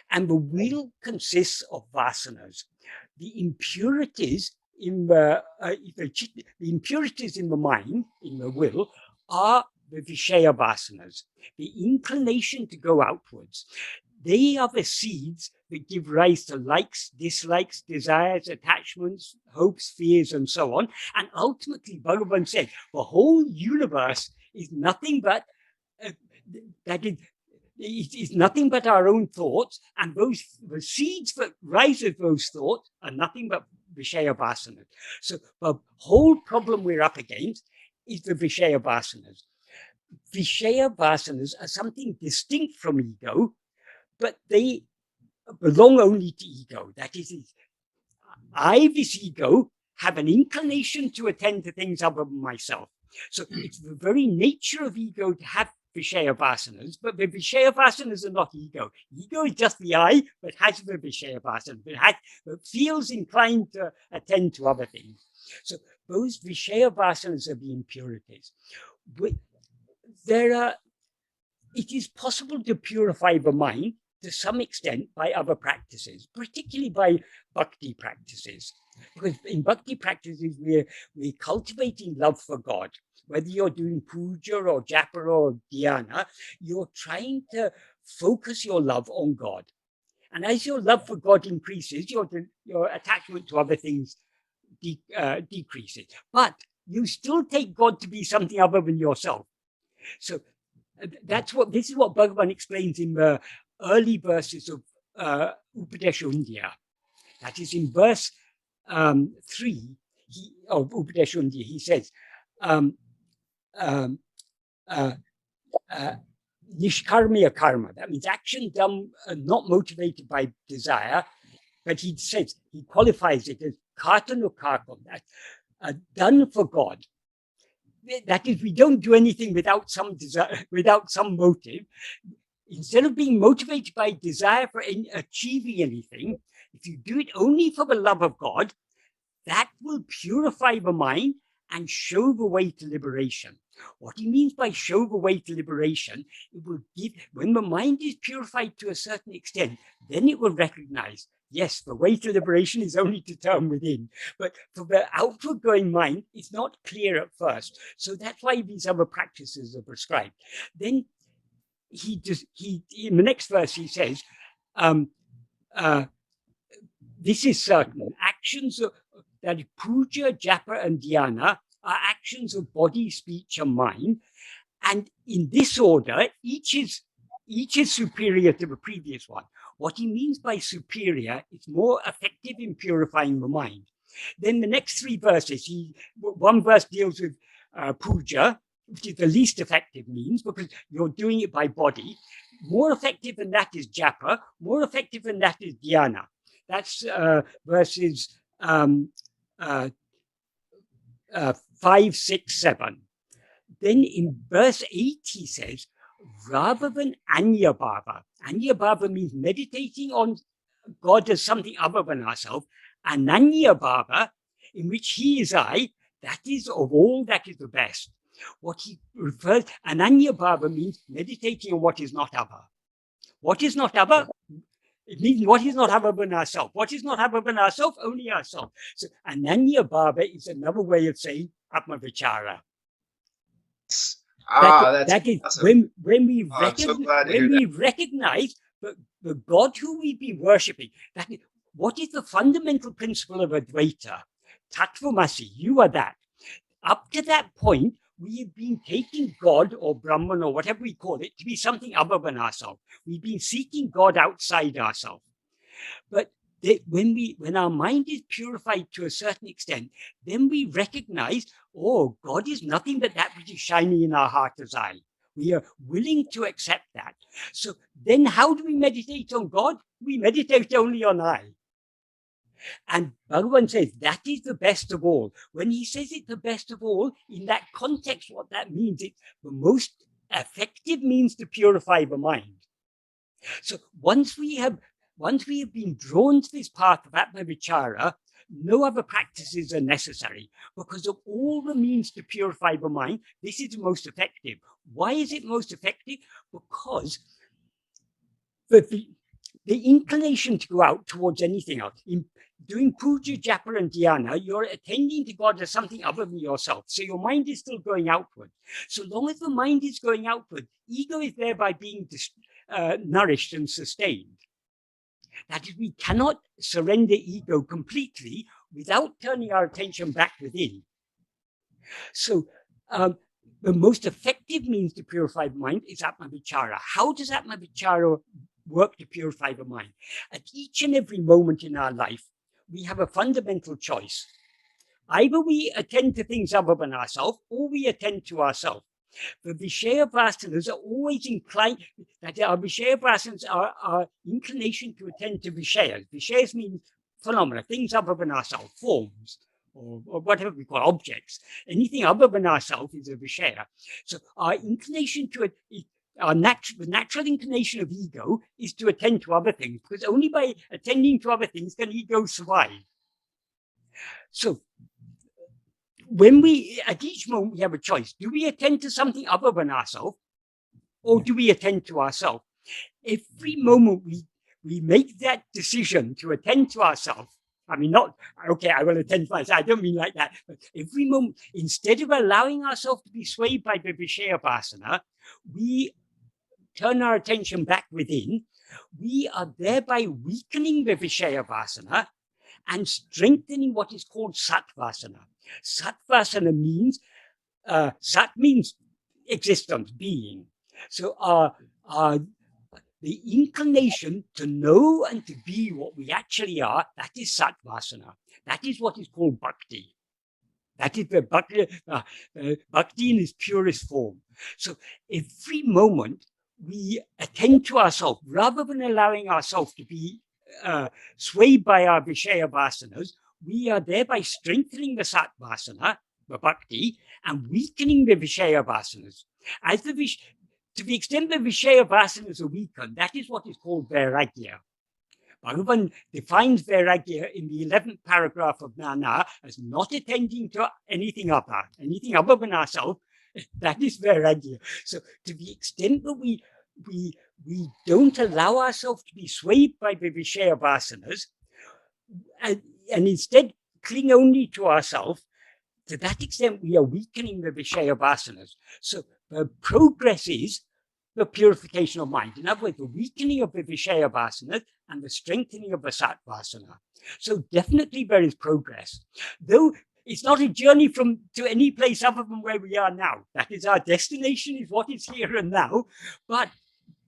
And the will consists of vasanas. The impurities in the impurities in the mind, in the will, are the Vishaya vasanas, the inclination to go outwards. They are the seeds that give rise to likes, dislikes, desires, attachments, hopes, fears, and so on. And ultimately, Bhagavan said, the whole universe is nothing but it is nothing but our own thoughts, and the seeds that rise of those thoughts are nothing but Vishaya vasanas. So the whole problem we're up against is the Vishaya vasanas. Vishaya vasanas are something distinct from ego, but they belong only to ego. That is, I, this ego, have an inclination to attend to things other than myself. So it's the very nature of ego to have Vishaya vasanas, but the Vishaya vasanas are not ego. Ego is just the I that has the Vishaya vasanas, that feels inclined to attend to other things. So those Vishaya vasanas are the impurities. It is possible to purify the mind to some extent by other practices, particularly by bhakti practices. Because in bhakti practices, we're cultivating love for God. Whether you're doing puja or japa or dhyana, you're trying to focus your love on God. And as your love for God increases, your attachment to other things decreases. But you still take God to be something other than yourself. So this is what Bhagavan explains in the early verses of Upadēśa Undiyār. That is in verse 3 of Upadēśa Undiyār. He says, nishkarmiya karma. That means action done not motivated by desire, but he says, he qualifies it as kartanukakam, that's done for God. That is, we don't do anything without some desire, without some motive. Instead of being motivated by desire for achieving anything, if you do it only for the love of God, that will purify the mind and show the way to liberation. What he means by show the way to liberation, it will give, when the mind is purified to a certain extent, then it will recognize, yes, the way to liberation is only to turn within. But for the outward going mind, it's not clear at first. So that's why these other practices are prescribed. Then in the next verse, he says, this is certain. Actions that puja, japa, and dhyana are actions of body, speech, and mind. And in this order, each is superior to the previous one. What he means by superior is more effective in purifying the mind. Then the next three verses, one verse deals with puja, which is the least effective means because you're doing it by body. More effective than that is japa. More effective than that is dhyana. That's verses 5, 6, 7. Then in verse 8, he says, rather than anyabhava. Anyabhava means meditating on God as something other than ourselves. Ananyabhava, in which he is I, that is of all that is the best. What he refers, Ananyabhava means meditating on what is not other. What is not other? It means what is not other than ourselves. What is not other than ourselves? Only ourselves. So Ananyabhava is another way of saying Atma-vichara. That's that is awesome. when we I'm so glad to hear that. recognize the God who we've been worshipping. That is, what is the fundamental principle of Advaita? Tattvamasi, you are that. Up to that point, we have been taking God or Brahman or whatever we call it to be something other than ourselves. We've been seeking God outside ourselves. But when our mind is purified to a certain extent, then we recognize, oh, God is nothing but that which is shining in our heart as I. We are willing to accept that. So then how do we meditate on God? We meditate only on I. And Bhagavan says that is the best of all. When he says it's the best of all, in that context, what that means, it's the most effective means to purify the mind. So once we have been drawn to this path of Atma-vichara, no other practices are necessary, because of all the means to purify the mind, this is the most effective. Why is it most effective? Because the inclination to go out towards anything else, in doing puja, japa, and dhyana, you're attending to God as something other than yourself. So your mind is still going outward. So long as the mind is going outward, ego is thereby being nourished and sustained. That is, we cannot surrender ego completely without turning our attention back within. So the most effective means to purify the mind is Atma-vichara. How does Atma-vichara work to purify the mind? At each and every moment in our life, we have a fundamental choice. Either we attend to things other than ourselves, or we attend to ourselves. The Vishaya vasanas are always inclined, that our Vishaya vasanas are our inclination to attend to Vishayas. Vishayas mean phenomena, things other than ourselves, forms, or whatever we call objects. Anything other than ourselves is a Vishaya. So our inclination to it, the natural inclination of ego is to attend to other things, because only by attending to other things can ego survive. So when at each moment we have a choice. Do we attend to something other than ourselves, or do we attend to ourselves? Every moment we make that decision to attend to ourselves, I mean, not, okay, I will attend to myself, I don't mean like that, but every moment, instead of allowing ourselves to be swayed by the Vishaya vasana, we turn our attention back within. We are thereby weakening the Vishaya vasana and strengthening what is called Satvasana. Satvasana means, Sat means existence, being. So the inclination to know and to be what we actually are, that is Satvasana. That is what is called bhakti. That is the bhakti in its purest form. So every moment we attend to ourselves, rather than allowing ourselves to be swayed by our Vishaya vasanas, we are thereby strengthening the Satvasana, the bhakti, and weakening the Vishaya vasanas. To the extent the Vishaya vasanas are weakened, that is what is called vairagya. Bhagavan defines vairagya in the 11th paragraph of Nāṉ Ār as not attending to anything other than ourselves. That is vairagya. So to the extent that we don't allow ourselves to be swayed by the Vishaya vasanas, and instead cling only to ourselves, to that extent we are weakening the Vishaya vasanas. So the progress is the purification of mind. In other words, the weakening of the Vishaya vasanas and the strengthening of the Satvasana. So definitely there is progress. Though it's not a journey to any place other than where we are now. That is our destination, is what is here and now. But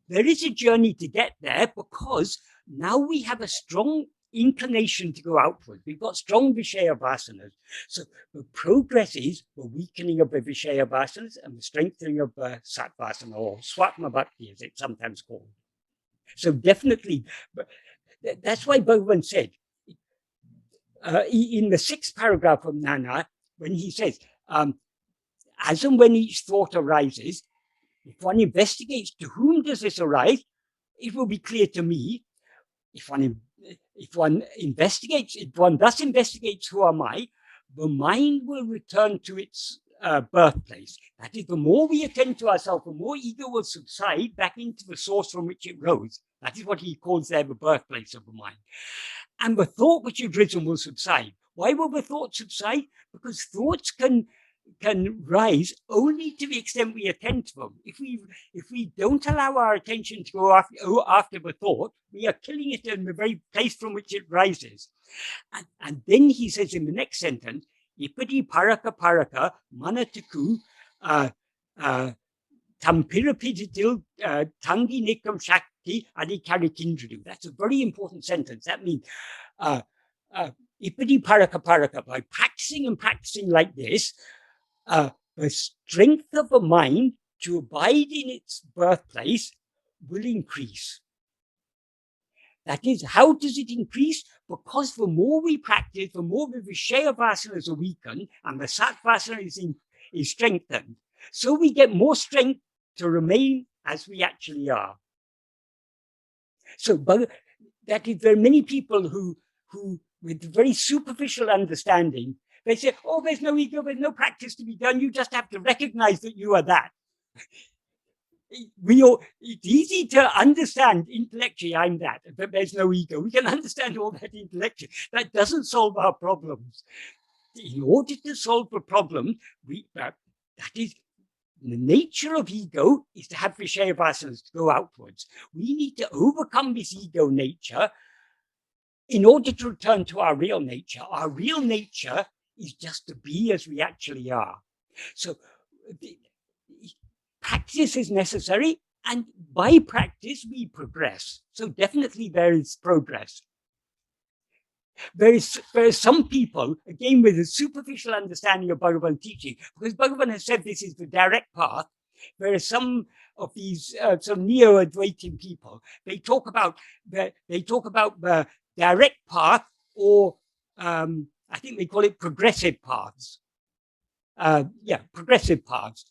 there is a journey to get there, because now we have a strong inclination to go outward. We've got strong Vishaya vasanas. So the progress is the weakening of the Vishaya vasanas and the strengthening of the Satvasana, or Swatma Bhakti, as it's sometimes called. So definitely, that's why Bhagavan said, in the 6th paragraph of Nāṉ Ār, when he says, as and when each thought arises, if one investigates to whom does this arise, it will be clear to me. If one thus investigates who am I, the mind will return to its birthplace. That is, the more we attend to ourselves, the more ego will subside back into the source from which it rose. That is what he calls there the birthplace of the mind. And the thought which had risen will subside. Why will the thought subside? Because thoughts can can rise only to the extent we attend to them. If we don't allow our attention to go after the thought, we are killing it in the very place from which it rises. And then he says in the next sentence, Ipadi paraka paraka manataku tampirapiditil tangi nikam shakti adikarikindradu. That's a very important sentence. That means Ipadi paraka paraka, by practicing and practicing like this, the strength of the mind to abide in its birthplace will increase. That is, how does it increase? Because the more we practice, the more the Vishaya vasanas are weakened and the Sat vasana is strengthened. So we get more strength to remain as we actually are. So that is, there are many people who with very superficial understanding, they say, oh, there's no ego, there's no practice to be done. You just have to recognize that you are that. It's easy to understand intellectually, I'm that, but there's no ego. We can understand all that intellectually. That doesn't solve our problems. In order to solve the problem, that is, the nature of ego is to have Vishaya vasanas to go outwards. We need to overcome this ego nature in order to return to our real nature. Our real nature is just to be as we actually are. So practice is necessary, and by practice we progress. So definitely there is progress. There are some people, again with a superficial understanding of Bhagavan teaching, because Bhagavan has said this is the direct path. There are some of these some neo-Advaitin people. They talk about the direct path, or I think they call it progressive paths. Progressive paths.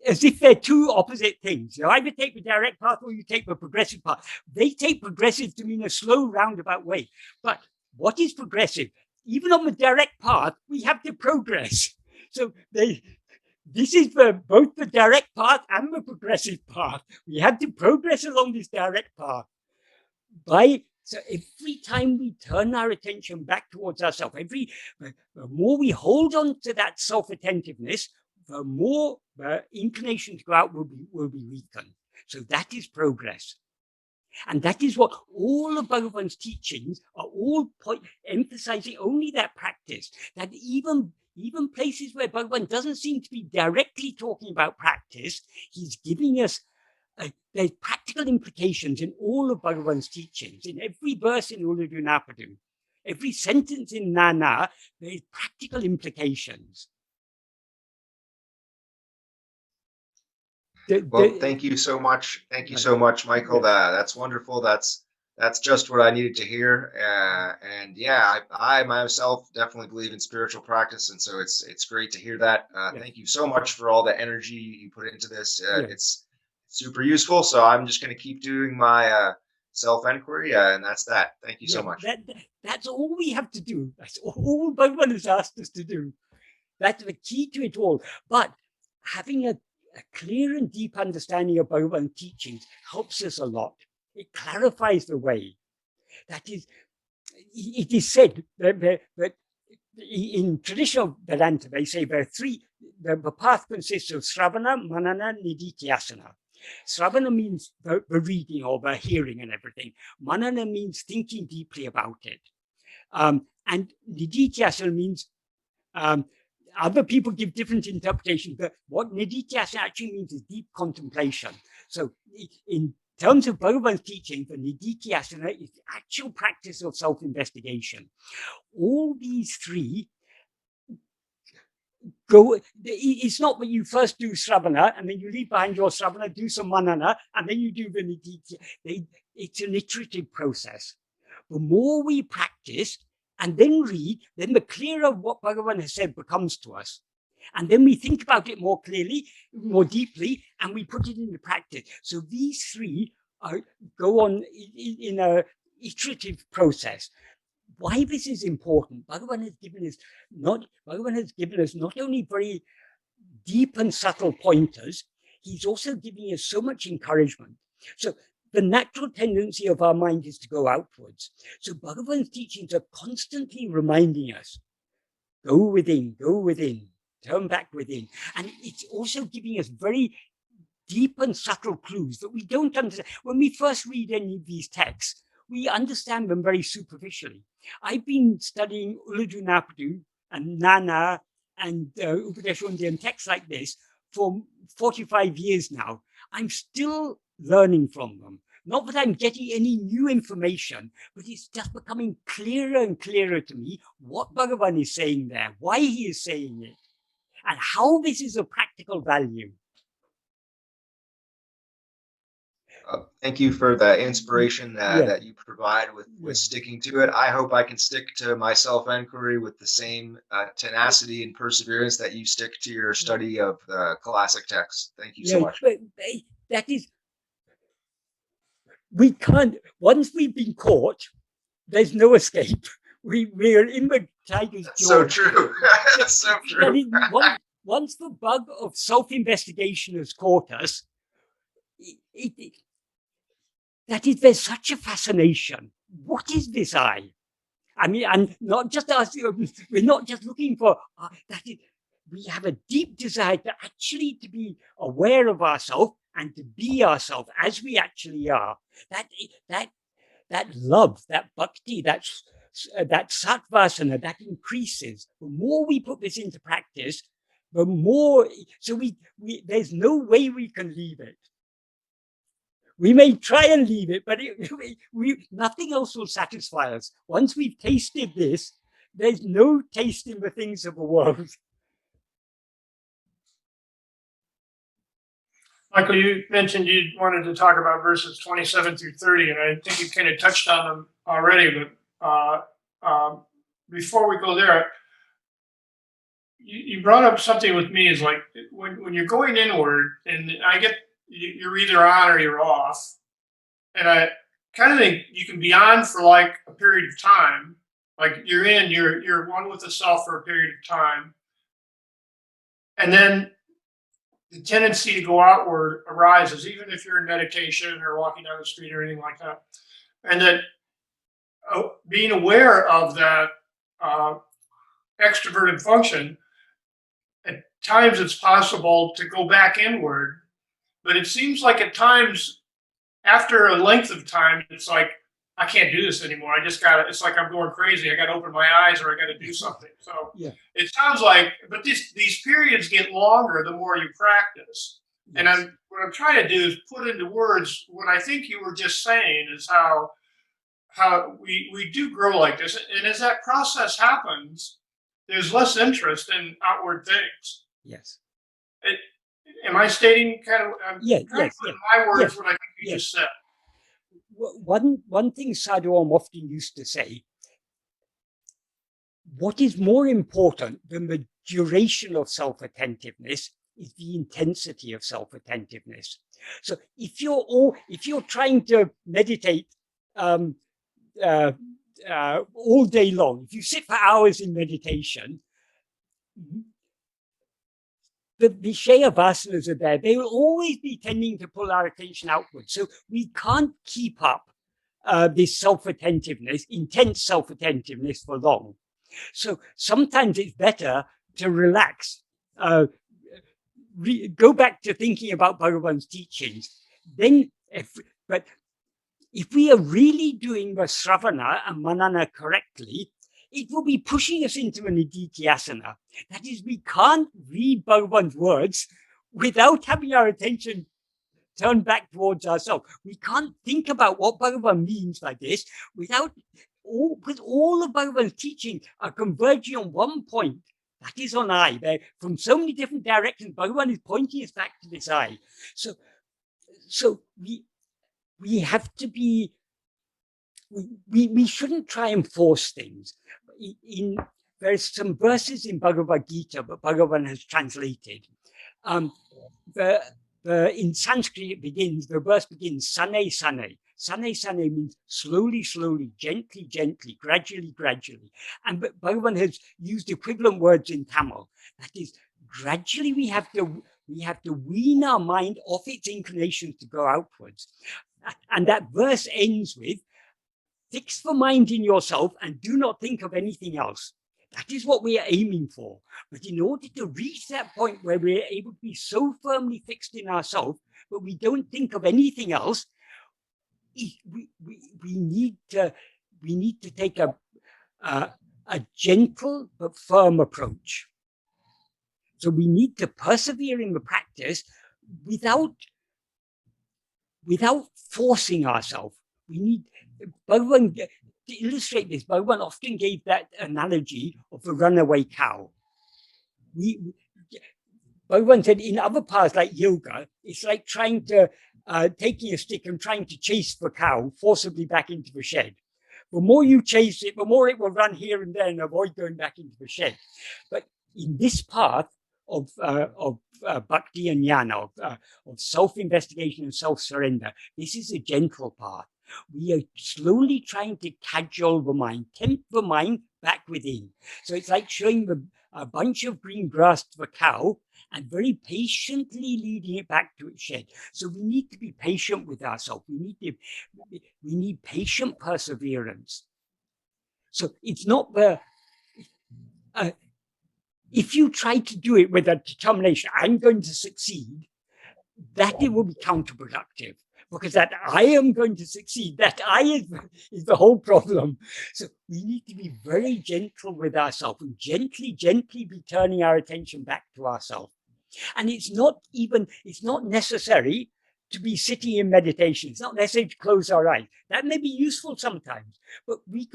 As if they're two opposite things. You either take the direct path or you take the progressive path. They take progressive to mean a slow roundabout way. But what is progressive? Even on the direct path, we have to progress. So this is both the direct path and the progressive path. We have to progress along this direct path. So every time we turn our attention back towards ourselves, the more we hold on to that self-attentiveness, the more the inclination to go out will be weakened. So that is progress. And that is what all of Bhagavan's teachings are all emphasizing, only that practice. That even places where Bhagavan doesn't seem to be directly talking about practice, he's giving us there's practical implications in all of Bhagavan's teachings. In every verse in Uḷḷadu Nāṛpadu, every sentence in Nāṉ Ār, there's practical implications. Well, thank you so much. Thank you so much, Michael. That's wonderful. That's just what I needed to hear. And yeah, I myself definitely believe in spiritual practice, and so it's great to hear that. Thank you so much for all the energy you put into this. It's super useful. So I'm just going to keep doing my self-enquiry, and that's that. Thank you so much. That's all we have to do. That's all Bhagavan has asked us to do. That's the key to it all. But having a clear and deep understanding of Bhagavan teachings helps us a lot. It clarifies the way. That is, it is said that in traditional Vedanta, they say there are three, the path consists of Sravana, Manana, Nididhyasana. Sravana means the reading or the hearing and everything. Manana means thinking deeply about it. And Nididhyasana means other people give different interpretations, but what Nididhyasana actually means is deep contemplation. So in terms of Bhagavan's teaching, the Nididhyasana is the actual practice of self-investigation. All these three go, it's not that you first do Sravana and then you leave behind your Sravana, do some Manana, and then you do the Nididhyasana. It's an iterative process. The more we practice and then read, then the clearer what Bhagavan has said becomes to us. And then we think about it more clearly, more deeply, and we put it into practice. So these three go on in a iterative process. Why this is important? Bhagavan has given us not only very deep and subtle pointers, he's also giving us so much encouragement. So the natural tendency of our mind is to go outwards. So Bhagavan's teachings are constantly reminding us, go within, go within. turn back within. And it's also giving us very deep and subtle clues that we don't understand. When we first read any of these texts, we understand them very superficially. I've been studying Uḷḷadu Nāṛpadu and Nāṉ Ār and Upadēśa Undiyār and texts like this for 45 years now. I'm still learning from them. Not that I'm getting any new information, but it's just becoming clearer and clearer to me what Bhagavan is saying there, why he is saying it, and how this is of practical value. Thank you for the inspiration that you provide with Yeah. sticking to it. I hope I can stick to my self-enquiry with the same tenacity and perseverance that you stick to your study of the classic texts. Thank you so much. But that is, we can't, once we've been caught, there's no escape. We're in the tiger's jaw. So true. That's so true. Once the bug of self-investigation has caught us, that is, there's such a fascination. What is this I? I mean, and not just us, we're not just looking for that. We have a deep desire to actually to be aware of ourselves and to be ourselves as we actually are. That love, that bhakti, that sattvasana, that increases. The more we put this into practice, the more. So there's no way we can leave it. We may try and leave it, but nothing else will satisfy us. Once we've tasted this, there's no taste in the things of the world. Michael, you mentioned you wanted to talk about verses 27 through 30, and I think you kind of touched on them already, but before we go there, you brought up something with me is like when you're going inward, and I get you're either on or you're off. And I kind of think you can be on for like a period of time. Like you're one with the self for a period of time. And then the tendency to go outward arises, even if you're in meditation or walking down the street or anything like that. And that being aware of that extroverted function, at times it's possible to go back inward. But it seems like at times, after a length of time, it's like, I can't do this anymore. It's like I'm going crazy. I got to open my eyes or I got to do something. So It sounds like, but these periods get longer the more you practice. Yes. And what I'm trying to do is put into words what I think you were just saying is how we do grow like this. And as that process happens, there's less interest in outward things. Yes. Am I stating kind of? Yes. My words, what I think you just said. One thing Sadhu Om often used to say: what is more important than the duration of self-attentiveness is the intensity of self-attentiveness. So if you're trying to meditate all day long, if you sit for hours in meditation, the Vishaya vasanas are there. They will always be tending to pull our attention outwards. So we can't keep up this self-attentiveness, intense self-attentiveness for long. So sometimes it's better to relax, go back to thinking about Bhagavan's teachings. But if we are really doing the Sravana and Manana correctly, it will be pushing us into an Nididhyasana. That is, we can't read Bhagavan's words without having our attention turned back towards ourselves. We can't think about what Bhagavan means by this without all of Bhagavan's teachings are converging on one point. That is on I. They're from so many different directions. Bhagavan is pointing us back to this I. So we have to be. We shouldn't try and force things. There's some verses in Bhagavad Gita that Bhagavan has translated. In Sanskrit, the verse begins, sane sane. Sane sane means slowly, slowly, gently, gently, gradually, gradually. And Bhagavan has used equivalent words in Tamil. That is, gradually we have to wean our mind off its inclinations to go outwards. And that verse ends with, fix the mind in yourself and do not think of anything else. That is what we are aiming for. But in order to reach that point where we're able to be so firmly fixed in ourselves, but we don't think of anything else, we need to take a gentle but firm approach. So we need to persevere in the practice without forcing ourselves. We need Bhagavan, to illustrate this, Bhagavan often gave that analogy of a runaway cow. Bhagavan said in other paths like yoga, it's like trying to taking a stick and trying to chase the cow forcibly back into the shed. The more you chase it, the more it will run here and there and avoid going back into the shed. But in this path of bhakti and jnana, of self-investigation and self-surrender, this is a gentle path. We are slowly trying to cajole the mind, tempt the mind back within. So it's like showing a bunch of green grass to the cow and very patiently leading it back to its shed. So we need to be patient with ourselves. We need patient perseverance. So it's not the if you try to do it with a determination, I'm going to succeed, that it will be counterproductive. Because that I am going to succeed, that I is the whole problem. So we need to be very gentle with ourselves and gently be turning our attention back to ourselves. And it's not necessary to be sitting in meditation. It's not necessary to close our eyes. That may be useful sometimes, but we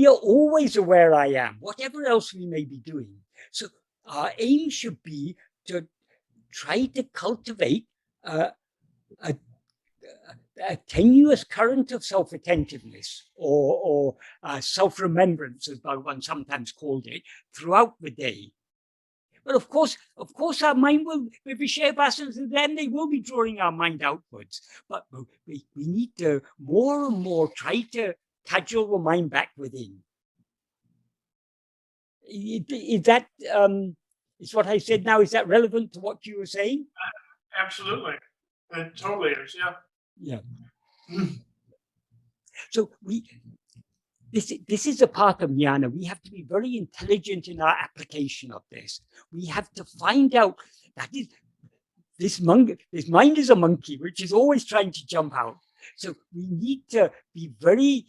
are always aware I am, whatever else we may be doing. So our aim should be to try to cultivate a tenuous current of self-attentiveness or self-remembrance, as Bhagavan sometimes called it, throughout the day. But of course, our mind will, with Vishaya vasanas, and then they will be drawing our mind outwards. But we need to more and more try to cajole the mind back within. Is that is what I said now? Is that relevant to what you were saying? Absolutely. It totally is, yeah. Yeah. So this is a part of jnana. We have to be very intelligent in our application of this. We have to find out that this mind is a monkey which is always trying to jump out. So we need to be very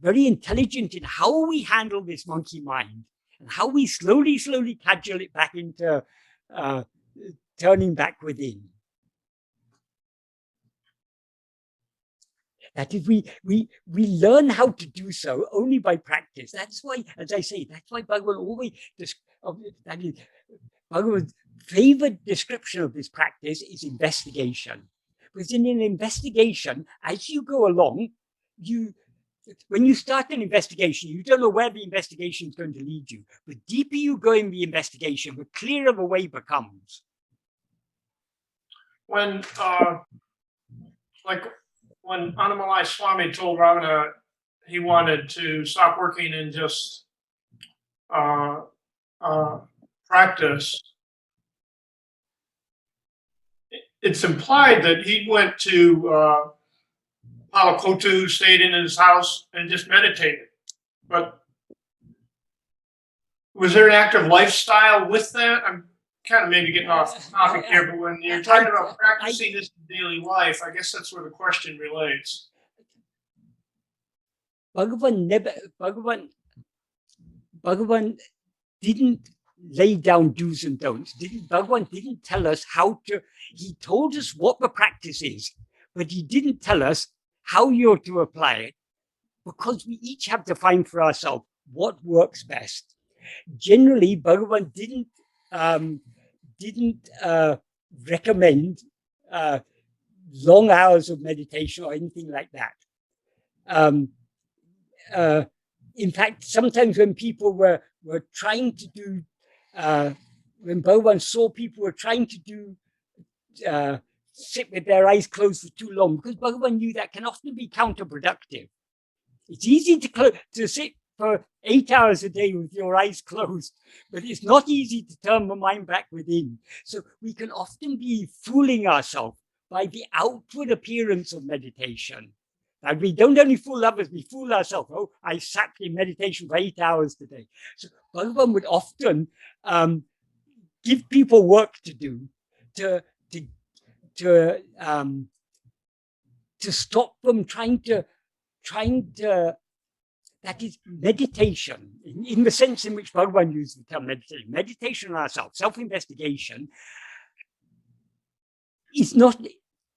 intelligent in how we handle this monkey mind and how we slowly cajole it back into turning back within. That is, we learn how to do so only by practice. That's why, as I say, that's why Bhagavan always, that is, Bhagavan's favorite description of this practice is investigation. Because in an investigation, as you go along, when you start an investigation, you don't know where the investigation is going to lead you. The deeper you go in the investigation, the clearer the way becomes. When Annamalai Swami told Ramana he wanted to stop working and just practice, it's implied that he went to Palakotu, stayed in his house, and just meditated. But was there an active lifestyle with that? I'm kind of maybe getting off topic here, but when you're talking about practicing this in daily life, I guess that's where the question relates. Bhagavan didn't lay down do's and don'ts. Bhagavan didn't tell us how to. He told us what the practice is, but he didn't tell us how you're to apply it, because we each have to find for ourselves what works best. Generally, Bhagavan didn't recommend long hours of meditation or anything like that. In fact, sometimes when people were trying to do, when Bhagavan saw people were trying to do, sit with their eyes closed for too long, because Bhagavan knew that can often be counterproductive. It's easy to sit for 8 hours a day with your eyes closed, but it's not easy to turn the mind back within. So we can often be fooling ourselves by the outward appearance of meditation. And we don't only fool others, we fool ourselves. Oh, I sat in meditation for 8 hours today. So Bhagavan would often give people work to do to stop them trying to, that is meditation, in the sense in which Bhagavan used the term meditation. Meditation on ourselves, self-investigation, is not,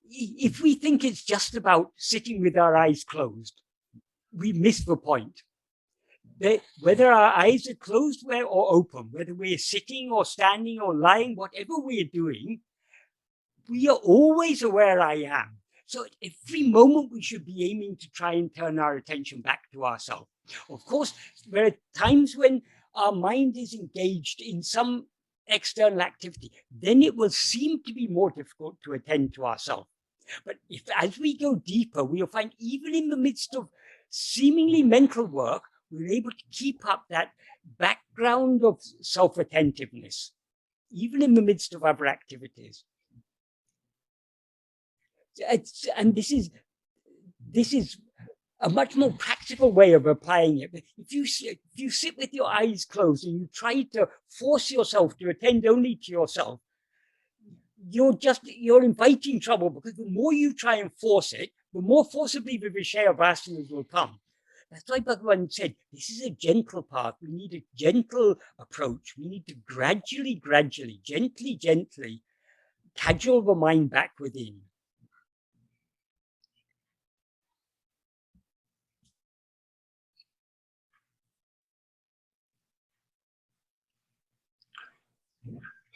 if we think it's just about sitting with our eyes closed, we miss the point. Whether our eyes are closed or open, whether we're sitting or standing or lying, whatever we're doing, we are always aware I am. So at every moment we should be aiming to try and turn our attention back to ourselves. Of course, there are times when our mind is engaged in some external activity, then it will seem to be more difficult to attend to ourselves. But as we go deeper, we'll find even in the midst of seemingly mental work, we're able to keep up that background of self-attentiveness, even in the midst of other activities. And this is a much more practical way of applying it. If you sit with your eyes closed and you try to force yourself to attend only to yourself, you're inviting trouble, because the more you try and force it, the more forcibly the Vishaya vasanas will come. That's why Bhagavan said, this is a gentle path. We need a gentle approach. We need to gradually, gently cajole the mind back within.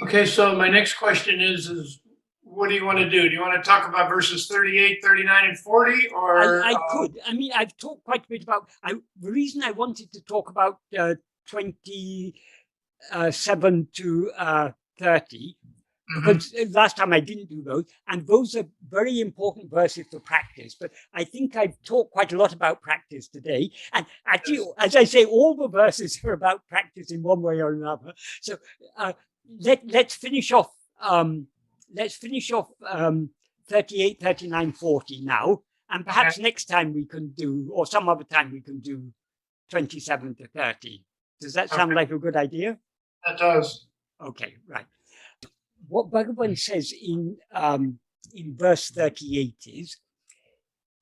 Okay, so my next question is what do you want to do? Do you want to talk about verses 38, 39, and 40? Or I could. I mean, I've talked quite a bit about, the reason I wanted to talk about 27 to 30, because last time I didn't do those, and those are very important verses for practice. But I think I've talked quite a lot about practice today. And actually, as I say, all the verses are about practice in one way or another. So let's finish off 38, 39, 40 now. And perhaps next time we can do, or some other time we can do 27 to 30. Does that sound like a good idea? That does. Okay, right. What Bhagavan says in verse 38 is,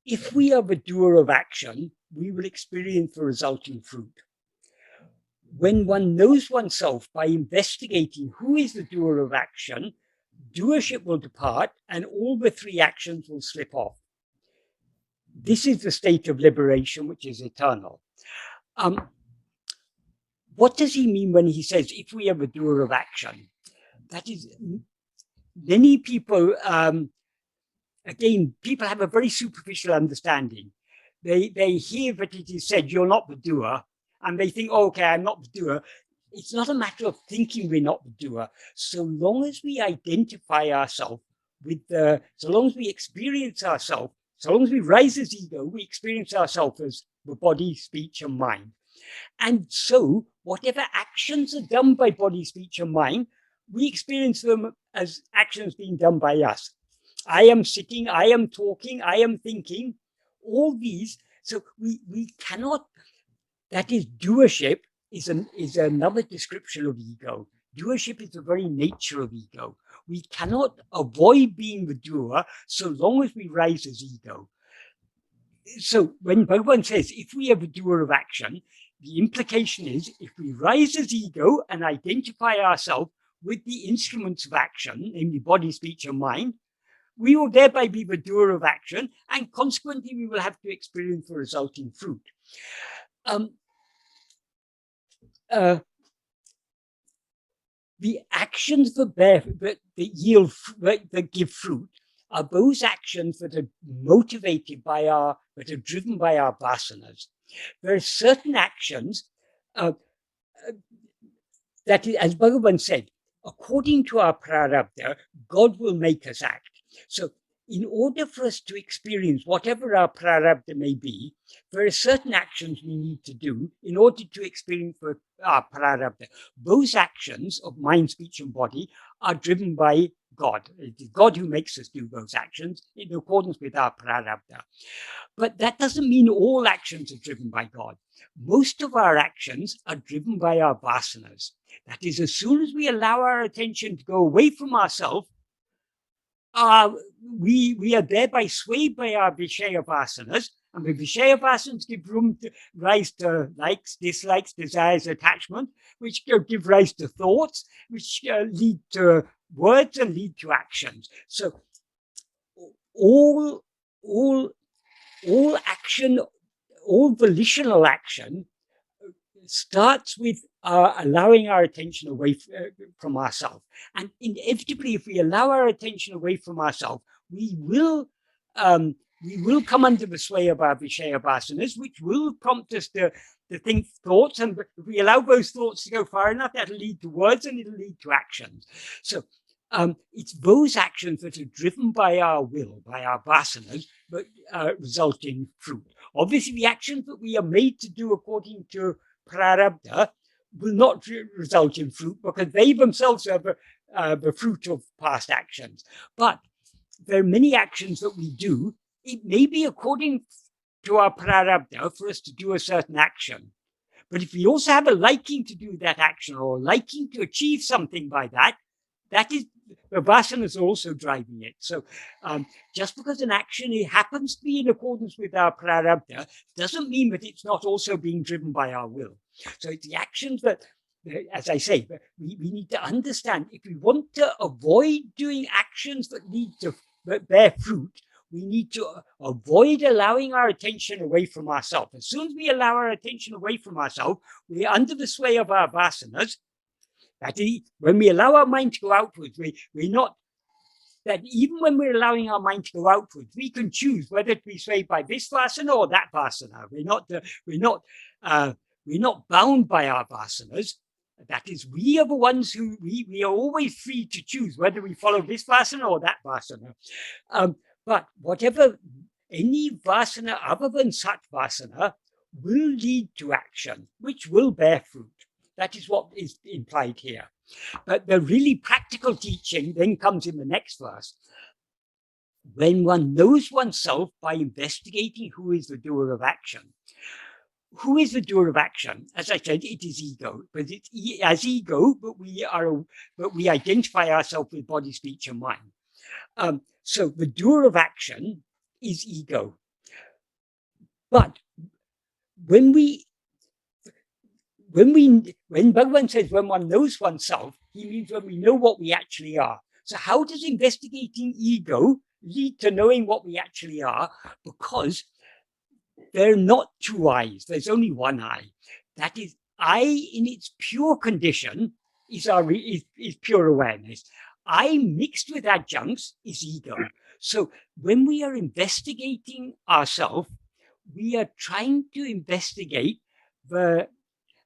if we are the doer of action, we will experience the resulting fruit. When one knows oneself by investigating who is the doer of action, doership will depart and all the three actions will slip off. This is the state of liberation, which is eternal. What does he mean when he says, if we are the doer of action? That is, many people, again, people have a very superficial understanding. They hear that it is said, you're not the doer, and they think, oh, okay, I'm not the doer. It's not a matter of thinking we're not the doer. So long as we identify ourselves with so long as we experience ourselves, so long as we rise as ego, we experience ourselves as the body, speech, and mind. And so whatever actions are done by body, speech, and mind, we experience them as actions being done by us. I am sitting, I am talking, I am thinking, all these. So we cannot, that is, doership is another description of ego. Doership is the very nature of ego. We cannot avoid being the doer so long as we rise as ego. So when Bhagavan says, if we are the doer of action, the implication is, if we rise as ego and identify ourselves with the instruments of action, namely body, speech, and mind, we will thereby be the doer of action, and consequently we will have to experience the resulting fruit. The actions that give fruit are those actions that are motivated by that are driven by our vasanas. There are certain actions that, as Bhagavan said, according to our prarabdha, God will make us act. So in order for us to experience whatever our prarabdha may be, there are certain actions we need to do in order to experience our prarabdha. Those actions of mind, speech, and body are driven by God. It is God who makes us do those actions in accordance with our prarabdha. But that doesn't mean all actions are driven by God. Most of our actions are driven by our vasanas. That is, as soon as we allow our attention to go away from ourselves, we are thereby swayed by our Vishaya vasanas, and the Vishaya vasanas give rise to likes, dislikes, desires, attachment, which give rise to thoughts, which lead to words and lead to actions. So all action, all volitional action starts with allowing our attention away from ourselves. And inevitably, if we allow our attention away from ourselves, we will come under the sway of our Vishaya vasanas, which will prompt us to think thoughts. And if we allow those thoughts to go far enough, that'll lead to words and it'll lead to actions. So it's those actions that are driven by our will, by our vasanas, but result in fruit. Obviously, the actions that we are made to do according to prarabdha will not result in fruit because they themselves are the fruit of past actions. But there are many actions that we do. It may be according to our prarabdha for us to do a certain action. But if we also have a liking to do that action or a liking to achieve something by that, that is, the vasanas are also driving it. So just because an action happens to be in accordance with our prarabdha doesn't mean that it's not also being driven by our will. So it's the actions that, as I say, we need to understand. If we want to avoid doing actions that bear fruit, we need to avoid allowing our attention away from ourselves. As soon as we allow our attention away from ourselves, we are under the sway of our vasanas. That is, when we allow our mind to go outwards, we're not, that even when we're allowing our mind to go outwards, we can choose whether to be swayed by this vasana or that vasana. We're not bound by our vasanas. That is, we are the ones who, we are always free to choose whether we follow this vasana or that vasana. But whatever, any vasana other than sat vasana will lead to action, which will bear fruit. That is what is implied here. But the really practical teaching then comes in the next verse. When one knows oneself by investigating who is the doer of action. Who is the doer of action? As I said, it is ego. But it's as ego, but we identify ourselves with body, speech, and mind. So the doer of action is ego. But when Bhagavan says when one knows oneself, he means when we know what we actually are. So how does investigating ego lead to knowing what we actually are? Because there are not two eyes, there's only one eye. That is, I in its pure condition is pure awareness. I mixed with adjuncts is ego. So when we are investigating ourselves, we are trying to investigate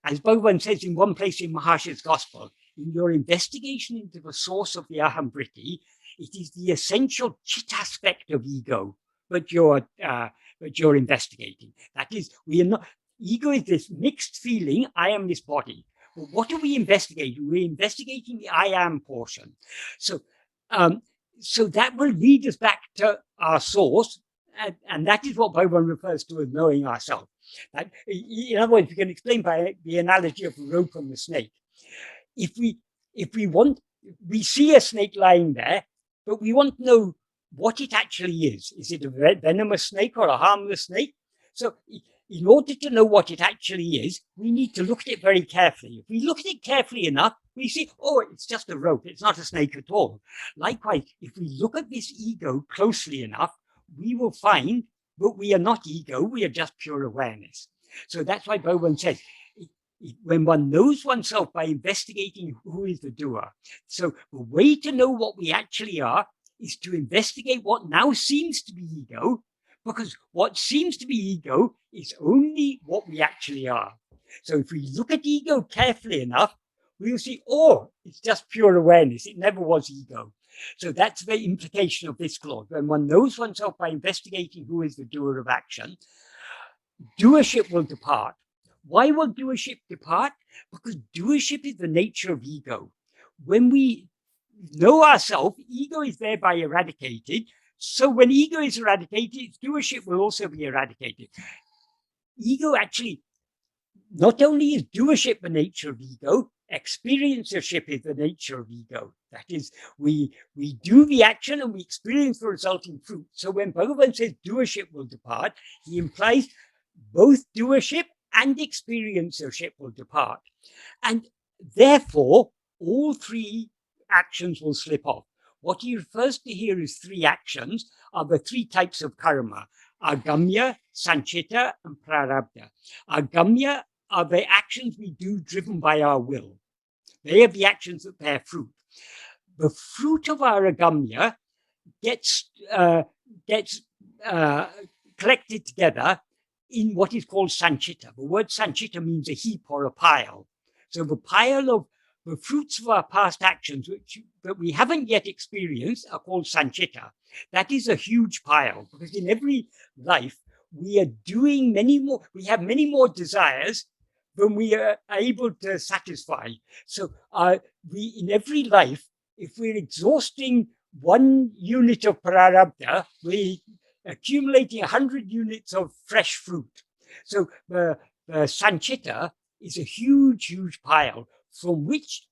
as Bhagavan says in one place in Maharshi's Gospel, in your investigation into the source of the aham vritti, it is the essential chit aspect of ego that you're investigating. That is, we are not. Ego is this mixed feeling. I am this body. But what are we investigating? We're investigating the I am portion. So that will lead us back to our source, and that is what Bhagavan refers to as knowing ourselves. In other words, we can explain by the analogy of the rope and the snake. If we see a snake lying there, but we want to know what it actually is. Is it a venomous snake or a harmless snake? So in order to know what it actually is, we need to look at it very carefully. If we look at it carefully enough, we see, oh, it's just a rope. It's not a snake at all. Likewise, if we look at this ego closely enough, we will find that we are not ego, we are just pure awareness. So that's why Bhagavan says, when one knows oneself by investigating who is the doer. So the way to know what we actually are is to investigate what now seems to be ego, because what seems to be ego is only what we actually are. So if we look at ego carefully enough, we'll see, oh, it's just pure awareness. It never was ego. So that's the implication of this clause. When one knows oneself by investigating who is the doer of action, doership will depart. Why will doership depart? Because doership is the nature of ego. When we know ourselves, ego is thereby eradicated. So when ego is eradicated, its doership will also be eradicated. Ego actually, not only is doership the nature of ego, experiencership is the nature of ego. That is, we do the action and we experience the resulting fruit. So when Bhagavan says doership will depart, he implies both doership and experiencership will depart. And therefore, all three actions will slip off. What he refers to here as three actions are the three types of karma: agamya, sanchita, and prarabdha. Agamya are the actions we do driven by our will. They are the actions that bear fruit. The fruit of our agamya gets collected together in what is called sanchita. The word sanchita means a heap or a pile. So the pile of the fruits of our past actions, that we haven't yet experienced, are called sanchita. That is a huge pile, because in every life we are doing many more. We have many more desires than we are able to satisfy. So we, in every life, if we're exhausting 1 unit of prarabdha, we're accumulating 100 units of fresh fruit. So the sanchita is a huge, huge pile from which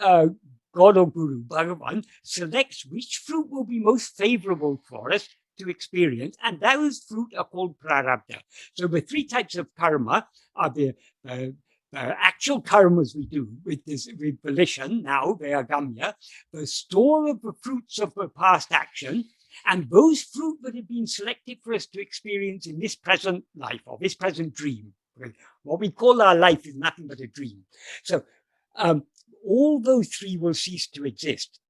God or Guru, Bhagavan, selects which fruit will be most favorable for us to experience, and those fruit are called prarabdha. So the three types of karma are the actual karmas we do with volition, now they are agamya, the store of the fruits of the past action, and those fruit that have been selected for us to experience in this present life or this present dream. What we call our life is nothing but a dream. So all those three will cease to exist.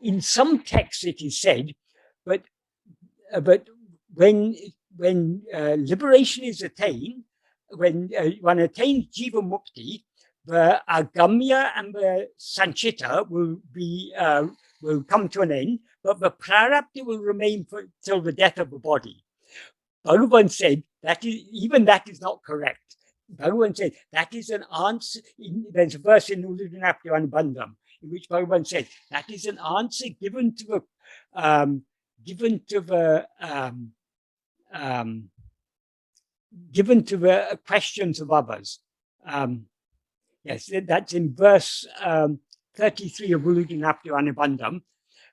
In some texts it is said, but when liberation is attained, when one attains jiva mukti, the agamya and the sanchita will come to an end, but the prarabdha will remain till the death of the body. Bhagavan said that even that is not correct. Bhagavan said that is an answer. There's a verse in Uḷḷadu Nāṛpadu Anubandham in which Bhagavan said that is an answer given to the questions of others. Yes, that's in verse 33 of Uḷḷadu Nāṛpadu Anubandham.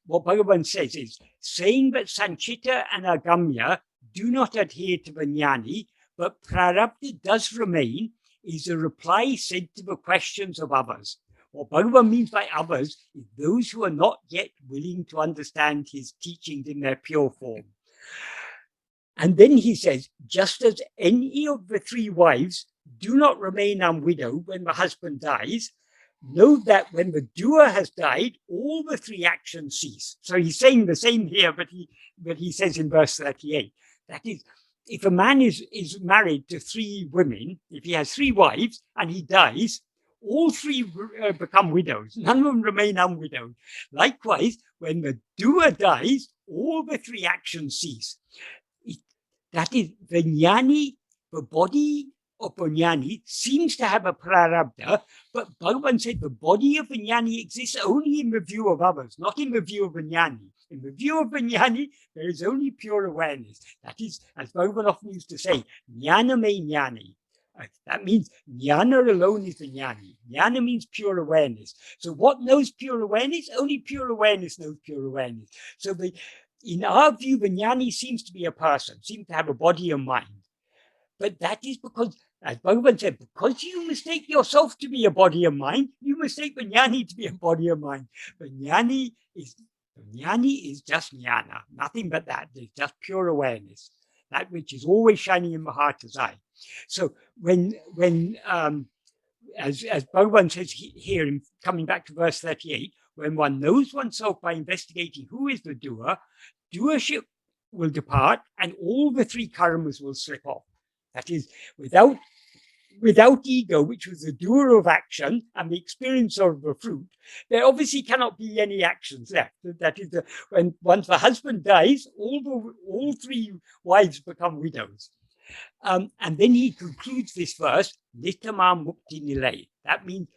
What Bhagavan says is, saying that sanchita and agamya do not adhere to the jnani, but prarabdha does remain, is a reply said to the questions of others. What Bhagavan means by others is those who are not yet willing to understand his teachings in their pure form. And then he says, just as any of the three wives do not remain unwidowed when the husband dies, know that when the doer has died, all the three actions cease. So he's saying the same here, but he says in verse 38, that is, if a man is married to three women, if he has three wives and he dies, all three become widows. None of them remain unwidowed. Likewise, when the doer dies, all the three actions cease. That is, the jnani, the body of the jnani seems to have a prarabdha, but Bhagavan said the body of the jnani exists only in the view of others, not in the view of the jnani. In the view of the jnani, there is only pure awareness. That is, as Bhagavan often used to say, jnana me jnani. That means jnana alone is the jnani. Jnana means pure awareness. So what knows pure awareness? Only pure awareness knows pure awareness. So in our view, the jnani seems to be a person, seems to have a body and mind. But that is because, as Bhagavan said, because you mistake yourself to be a body and mind, you mistake the jnani to be a body and mind. The jnani is just jnana, nothing but that. There's just pure awareness, that which is always shining in the heart as I. So when as Bhagavan says here, in coming back to verse 38, when one knows oneself by investigating who is the doer, doership will depart and all the three karmas will slip off. That is, without ego, which was the doer of action and the experiencer of the fruit, there obviously cannot be any actions left. That is, when once the husband dies, all three wives become widows. And then he concludes this verse, Nittama Mukti Nilay. That means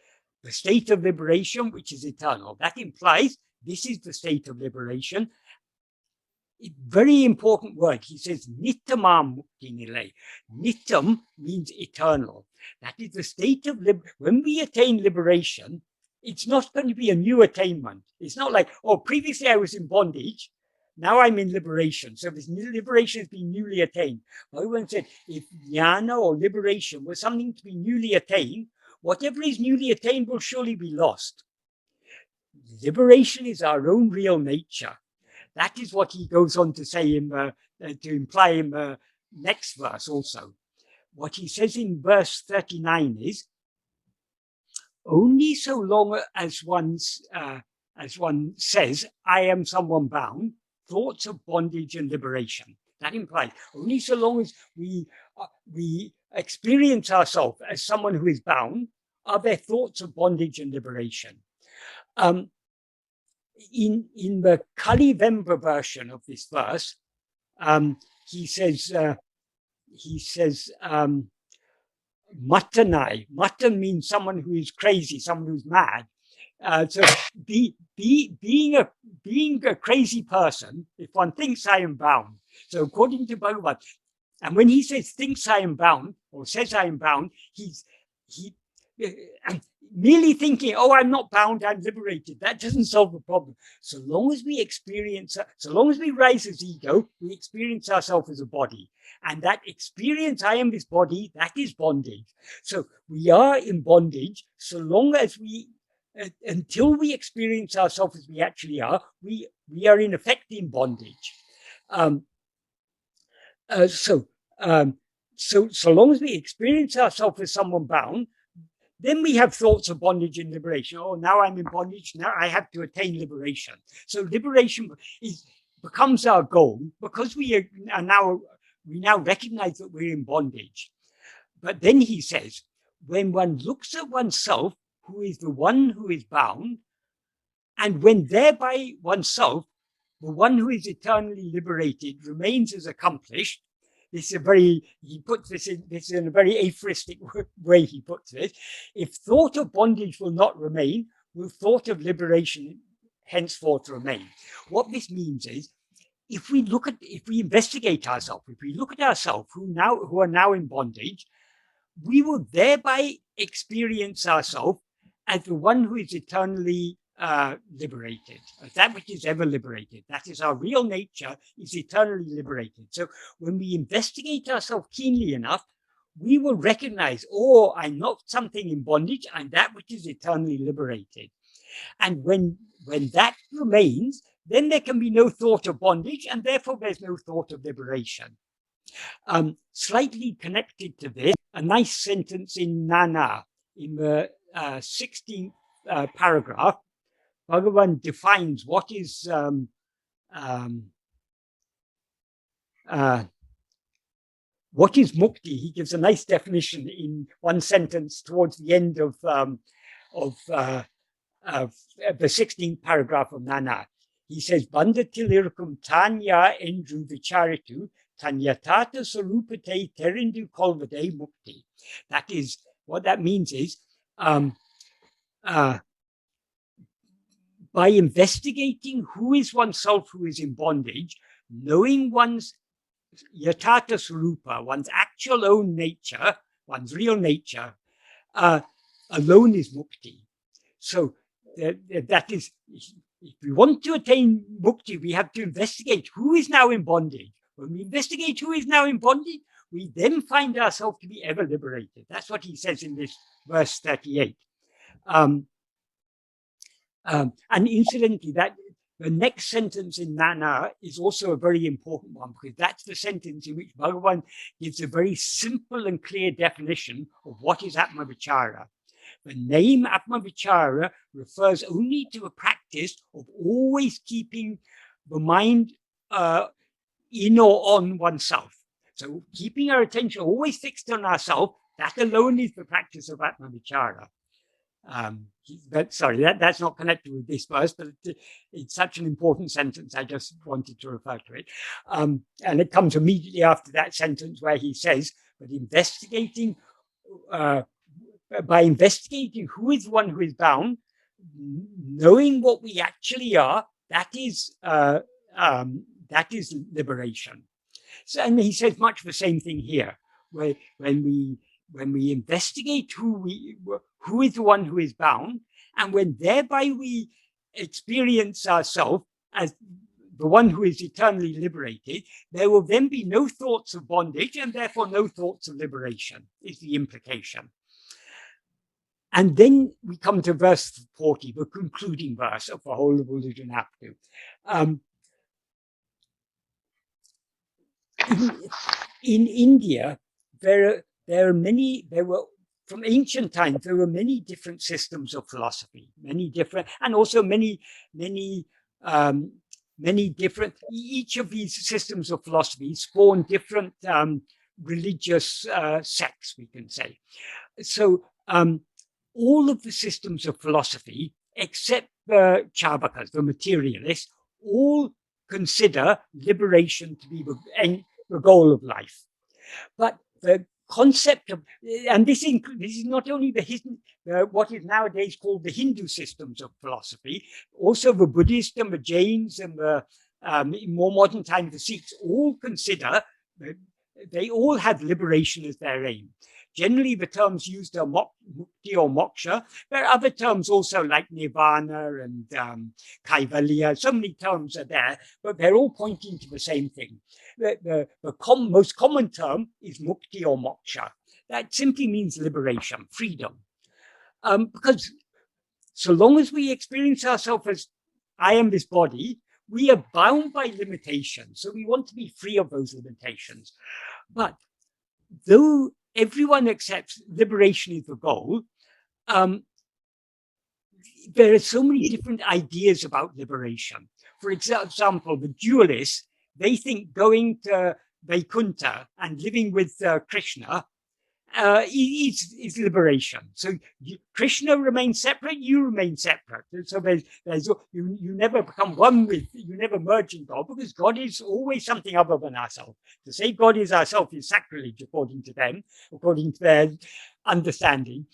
the state of liberation, which is eternal. That implies this is the state of liberation. Very important word. He says, Nittamam mukti nilai. Nittam means eternal. That is the state of when we attain liberation, it's not going to be a new attainment. It's not like, oh, previously I was in bondage, now I'm in liberation. So this liberation has been newly attained. Bhagavan said, if jnana or liberation was something to be newly attained, whatever is newly attained will surely be lost. Liberation is our own real nature. That is what he goes on to say to imply in the next verse also. What he says in verse 39 is, only so long as one says, I am someone bound, thoughts of bondage and liberation. That implies only so long as we experience ourselves as someone who is bound, are there thoughts of bondage and liberation. In the Kali Vemba version of this verse, he says, Matanai. Matan means someone who is crazy, someone who's mad. So being a crazy person, if one thinks I am bound. So according to Bhagavan, and when he says thinks I am bound or says I am bound, he merely thinking, oh, I'm not bound, I'm liberated. That doesn't solve the problem. So long as we rise as ego, we experience ourselves as a body. And that experience, I am this body, that is bondage. So we are in bondage so long as until we experience ourselves as we actually are, we are in effect in bondage. So long as we experience ourselves as someone bound, then we have thoughts of bondage and liberation. Oh, now I'm in bondage. Now I have to attain liberation. So liberation becomes our goal because we now recognize that we're in bondage. But then he says, when one looks at oneself, who is the one who is bound, and when thereby oneself, the one who is eternally liberated, remains as accomplished. He puts this in a very aphoristic way. He puts it. If thought of bondage will not remain, will thought of liberation henceforth remain? What this means is, if we investigate ourselves, if we look at ourselves who are now in bondage, we will thereby experience ourselves as the one who is eternally liberated, that which is ever liberated. That is our real nature, is eternally liberated. So when we investigate ourselves keenly enough, we will recognize, oh, I'm not something in bondage, I'm that which is eternally liberated. And when that remains, then there can be no thought of bondage, and therefore there's no thought of liberation. Slightly connected to this, a nice sentence in Nāṉ Ār, in the 16th paragraph. Bhagavan defines what is mukti. He gives a nice definition in one sentence towards the end of the 16th paragraph of Nāṉ Ār. He says, Bandatilirkum tanya endru vicharitu tanyatata sarupate terindu kolvade mukti. That is, what that means is, by investigating who is oneself who is in bondage, knowing one's yatata sarupa, one's actual own nature, one's real nature, alone is mukti. So that is, if we want to attain mukti, we have to investigate who is now in bondage. When we investigate who is now in bondage, we then find ourselves to be ever liberated. That's what he says in this verse 38. And incidentally, that the next sentence in Nāṉ Ār is also a very important one, because that's the sentence in which Bhagavan gives a very simple and clear definition of what is Atma-vichara. The name Atma-vichara refers only to a practice of always keeping the mind in or on oneself. So keeping our attention always fixed on ourselves, that alone is the practice of Atma-vichara. That's not connected with this verse, but it's such an important sentence, I just wanted to refer to it. And it comes immediately after that sentence where he says, but investigating by investigating who is one who is bound, knowing what we actually are, that is liberation. So, and he says much the same thing here, where when we investigate who is the one who is bound, and when thereby we experience ourselves as the one who is eternally liberated, there will then be no thoughts of bondage and therefore no thoughts of liberation, is the implication. And then we come to verse 40, the concluding verse of the whole of Uḷḷadu Nāṛpadu. In India, there were from ancient times, there were many different systems of philosophy, and also many different, each of these systems of philosophy spawned different religious sects, we can say. So all of the systems of philosophy, except the Charvakas, the materialists, all consider liberation to be the goal of life. But the concept of, and this is not only what is nowadays called the Hindu systems of philosophy, also the Buddhist and the Jains and the in more modern times the Sikhs all consider, they all have liberation as their aim. Generally, the terms used are mukti or moksha. There are other terms also like nirvana and kaivalya. So many terms are there, but they're all pointing to the same thing. The most common term is mukti or moksha. That simply means liberation, freedom. Because so long as we experience ourselves as I am this body, we are bound by limitations. So we want to be free of those limitations. But though everyone accepts liberation is the goal, there are so many different ideas about liberation. For example, the dualists, they think going to Vaikuntha and living with Krishna is liberation. So Krishna remains separate, you remain separate. So you never become one with, you never merge in God, because God is always something other than ourselves. To say God is ourself is sacrilege according to them, according to their understanding.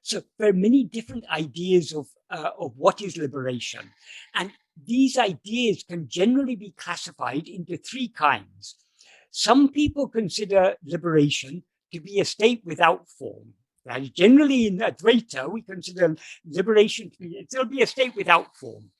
So there are many different ideas of what is liberation. And these ideas can generally be classified into three kinds. Some people consider liberation to be a state without form. And generally in Advaita, we consider liberation to be, it'll be a state without form.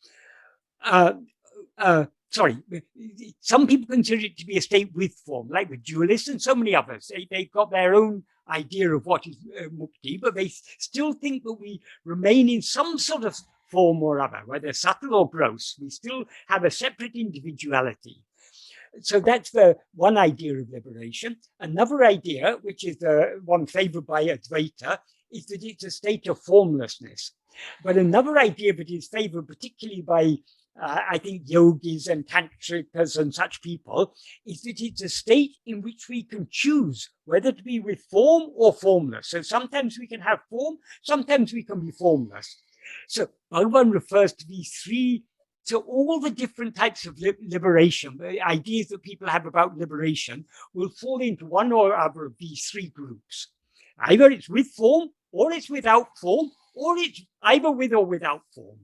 Some people consider it to be a state with form, like the dualists and so many others. They've got their own idea of what is mukti, but they still think that we remain in some sort of form or other, whether subtle or gross. We still have a separate individuality. So that's the one idea of liberation. Another idea, which is the one favored by Advaita, is that it's a state of formlessness. But another idea that is favored particularly by, I think, yogis and tantrikas and such people, is that it's a state in which we can choose whether to be with form or formless. So sometimes we can have form, sometimes we can be formless. So Bhagavan refers to these three. So all the different types of liberation, the ideas that people have about liberation, will fall into one or other of these three groups. Either it's with form, or it's without form, or it's either with or without form.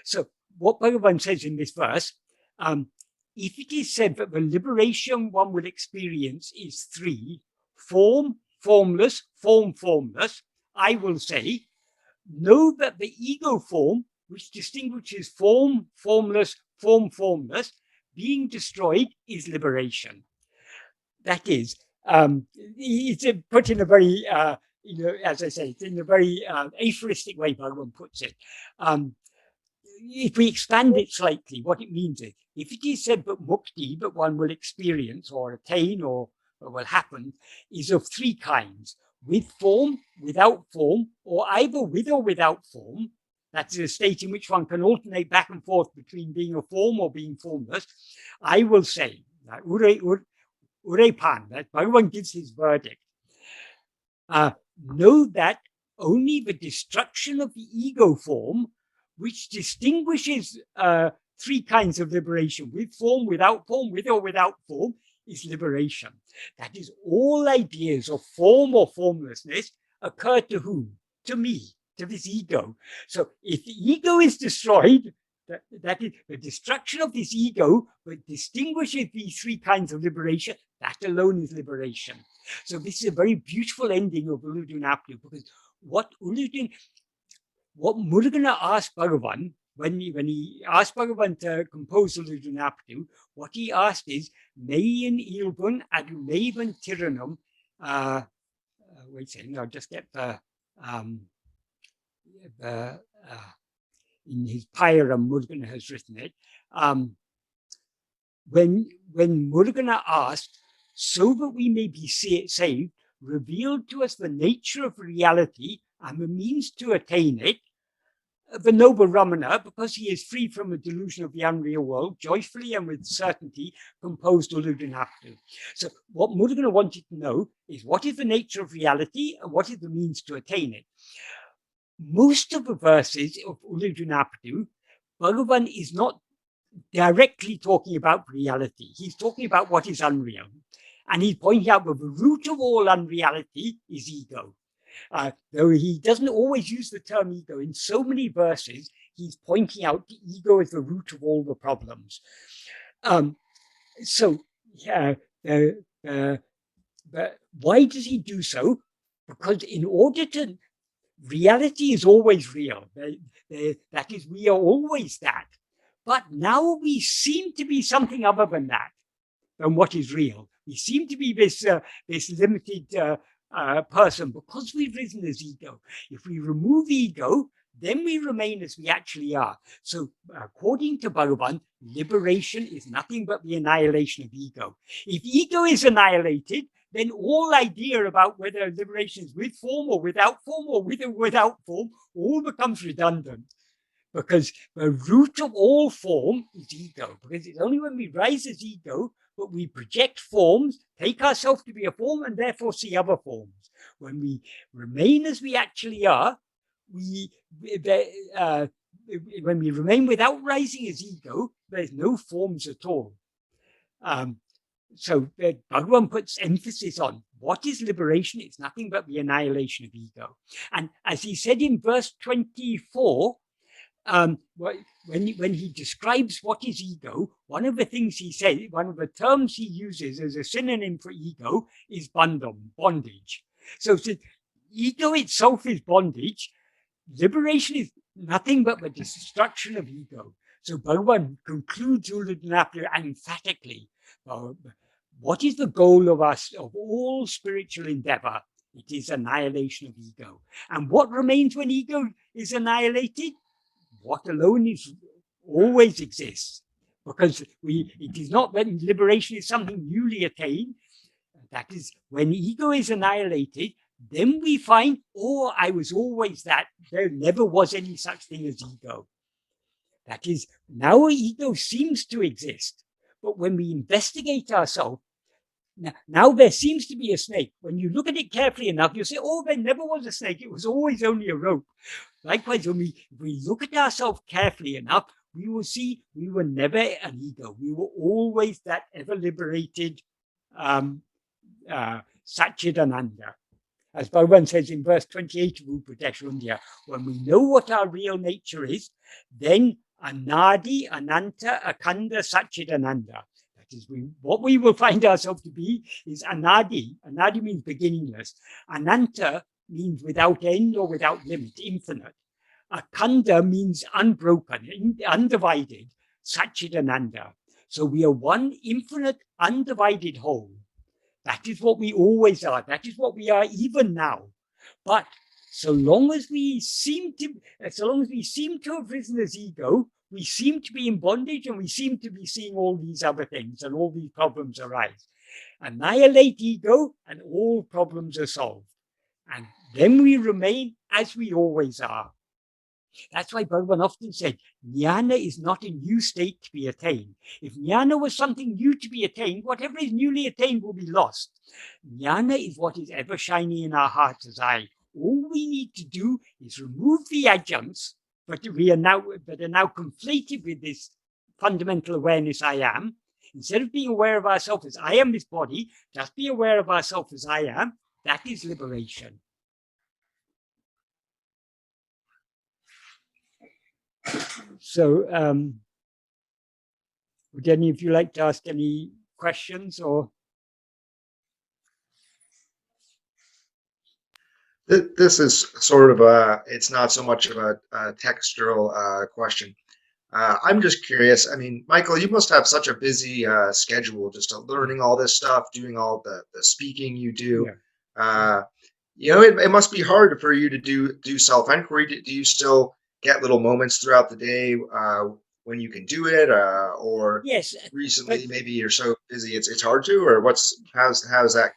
So what Bhagavan says in this verse, if it is said that the liberation one will experience is three, form, formless, form, formless, I will say, know that the ego form, which distinguishes form, formless, form, formless, being destroyed is liberation. That is, it's put in a very, as I say, it's in a very aphoristic way, Bhagavan puts it. If we expand it slightly, what it means is, if it is said that mukti, that one will experience or attain or will happen, is of three kinds, with form, without form, or either with or without form. That's a state in which one can alternate back and forth between being a form or being formless. I will say, Urepan, that Bhagavan gives his verdict. Know that only the destruction of the ego form, which distinguishes three kinds of liberation, with form, without form, with or without form, is liberation. That is, all ideas of form or formlessness occur to whom? To me, to this ego. So if the ego is destroyed, that is the destruction of this ego, but distinguishes these three kinds of liberation, that alone is liberation. So this is a very beautiful ending of Uḷḷadu Nāṛpadu, because what Murugan asked Bhagavan, when he asked Bhagavan to compose Uḷḷadu Nāṛpadu, what he asked is, Meyin ilbun adu mevan tiranum. Wait a second, I'll just get the in his Pairam, Murugan has written it. When Murugan asked, so that we may be saved, reveal to us the nature of reality and the means to attain it, the noble Ramana, because he is free from the delusion of the unreal world, joyfully and with certainty composed Uḷḷadu Nāṛpadu. So what Murugan wanted to know is, what is the nature of reality and what is the means to attain it? Most of the verses of Uḷḷadu Nāṛpadu, Bhagavan is not directly talking about reality. He's talking about what is unreal. And he's pointing out that the root of all unreality is ego. Though he doesn't always use the term ego, in so many verses, he's pointing out the ego as the root of all the problems. Why does he do so? Because in order to, reality is always real. That is, we are always that. But now we seem to be something other than that, than what is real. We seem to be this limited person because we've risen as ego. If we remove ego, then we remain as we actually are. So according to Bhagavan, liberation is nothing but the annihilation of ego. If ego is annihilated, then all idea about whether liberation is with form or without form or with or without form all becomes redundant. Because the root of all form is ego. Because it's only when we rise as ego that we project forms, take ourselves to be a form, and therefore see other forms. When we remain as we actually are, when we remain without rising as ego, there's no forms at all. So Bhagavan puts emphasis on what is liberation. It's nothing but the annihilation of ego. And as he said in verse 24, when he describes what is ego, one of the things he says, one of the terms he uses as a synonym for ego is bandham, bondage. So since ego itself is bondage, liberation is nothing but the destruction of ego. So Bhagavan concludes Uḷḷadu Nāṛpadu emphatically. What is the goal of all spiritual endeavor? It is annihilation of ego. And what remains when ego is annihilated? What alone is always exists, because it is not when liberation is something newly attained. That is, when ego is annihilated, then we find, oh, I was always that. There never was any such thing as ego. That is, now ego seems to exist, but when we investigate ourselves, now there seems to be a snake. When you look at it carefully enough, you say, oh, there never was a snake. It was always only a rope. Likewise, if we look at ourselves carefully enough, we will see we were never an ego. We were always that ever-liberated Satchidananda. As Bhagavan says in verse 28 of Upadēśa Undiyār, when we know what our real nature is, then Anadi, Ananta, Akanda, Satchidananda. That is, what we will find ourselves to be is Anadi. Anadi means beginningless. Ananta means without end or without limit, infinite. Akanda means unbroken, undivided, Satchidananda. So we are one infinite, undivided whole. That is what we always are. That is what we are even now. But so long as we seem to have risen as ego, we seem to be in bondage, and we seem to be seeing all these other things, and all these problems arise. Annihilate ego, and all problems are solved. And then we remain as we always are. That's why Bhagavan often said, jnana is not a new state to be attained. If jnana was something new to be attained, whatever is newly attained will be lost. Jnana is what is ever shining in our hearts as I. All we need to do is remove the adjuncts, but are now conflated with this fundamental awareness I am. Instead of being aware of ourselves as I am this body, just be aware of ourselves as I am. That is liberation. So, would any of you like to ask any questions or? This is sort of it's not so much of a textual question. I'm just curious. I mean, Michael, you must have such a busy schedule, just learning all this stuff, doing all the speaking you do. Yeah. It must be hard for you to do self-inquiry. Do you still get little moments throughout the day when you can do it, or Yes, recently maybe you're so busy it's hard to, or how's that?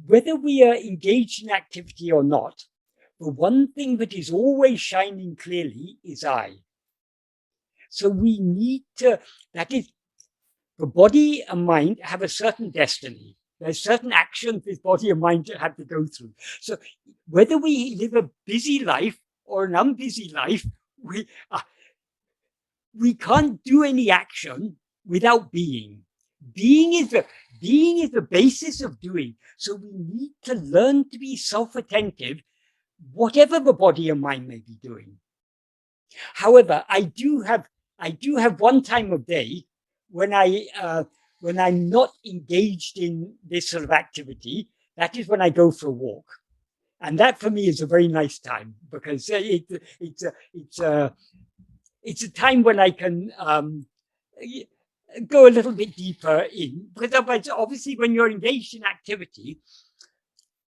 whether we are engaged in activity or not, the one thing that is always shining clearly is I. So we need to, that is, the body and mind have a certain destiny. There's certain actions this body and mind have to go through. So whether we live a busy life or an unbusy life, we can't do any action without being. Being is the basis of doing. So we need to learn to be self-attentive, whatever the body and mind may be doing. However, I do have one time of day when I'm not engaged in this sort of activity. That is when I go for a walk, and that for me is a very nice time, because it's a time when I can go a little bit deeper in. Because otherwise, obviously, when you're engaged in activity,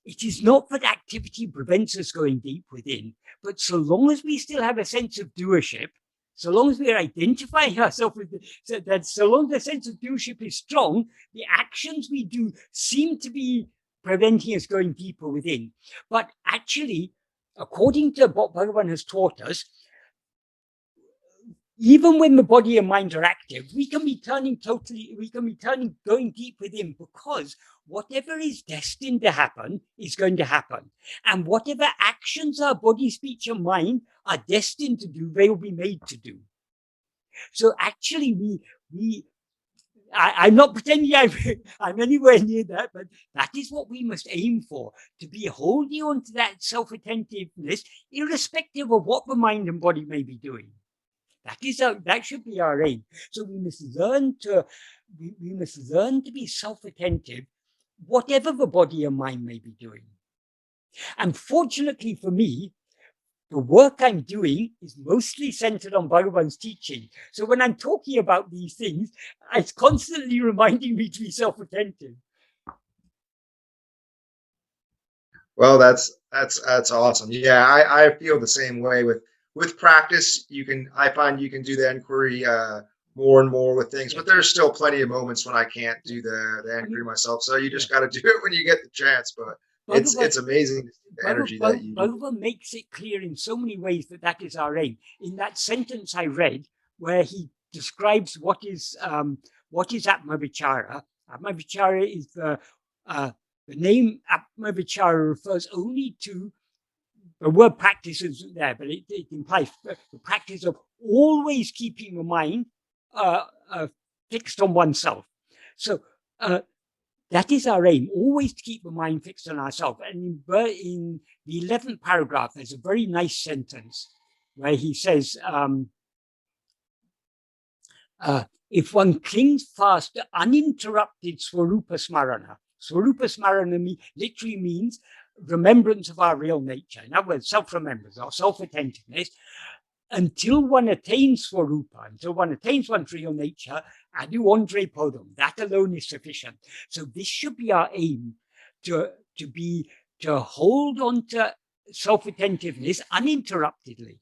it is not that activity prevents us going deep within, but so long as we still have a sense of doership, so long as we're identifying ourselves with so long as the sense of doership is strong, the actions we do seem to be preventing us going deeper within. But actually, according to what Bhagavan has taught us, even when the body and mind are active, we can be turning going deep within, because whatever is destined to happen is going to happen. And whatever actions our body, speech, and mind are destined to do, they will be made to do. So actually, I'm not pretending I'm anywhere near that, but that is what we must aim for, to be holding on to that self-attentiveness, irrespective of what the mind and body may be doing. That should be our aim. So we must learn to be self-attentive, whatever the body and mind may be doing. And fortunately for me, the work I'm doing is mostly centered on Bhagavan's teaching. So when I'm talking about these things, it's constantly reminding me to be self-attentive. Well, that's awesome. Yeah, I feel the same way with practice. I find you can do the inquiry more and more with things, but there's still plenty of moments when I can't do the inquiry myself. So you just got to do it when you get the chance. But it's amazing the energy that you. Bhagavan makes it clear in so many ways that is our aim. In that sentence I read, where he describes what is Atma-vichara. Atma-vichara is the name Atma-vichara refers only to, the word practice isn't there, but it implies the practice of always keeping the mind fixed on oneself. So that is our aim, always to keep the mind fixed on ourselves. And in the 11th paragraph, there's a very nice sentence where he says, if one clings fast to uninterrupted Swarupa Smarana. Swarupa Smarana literally means remembrance of our real nature. In other words, self-remembrance or self-attentiveness. Until one attains Swarupa, until one attains one's real nature, Adu Andre Podum, that alone is sufficient. So this should be our aim, to hold on to self-attentiveness uninterruptedly.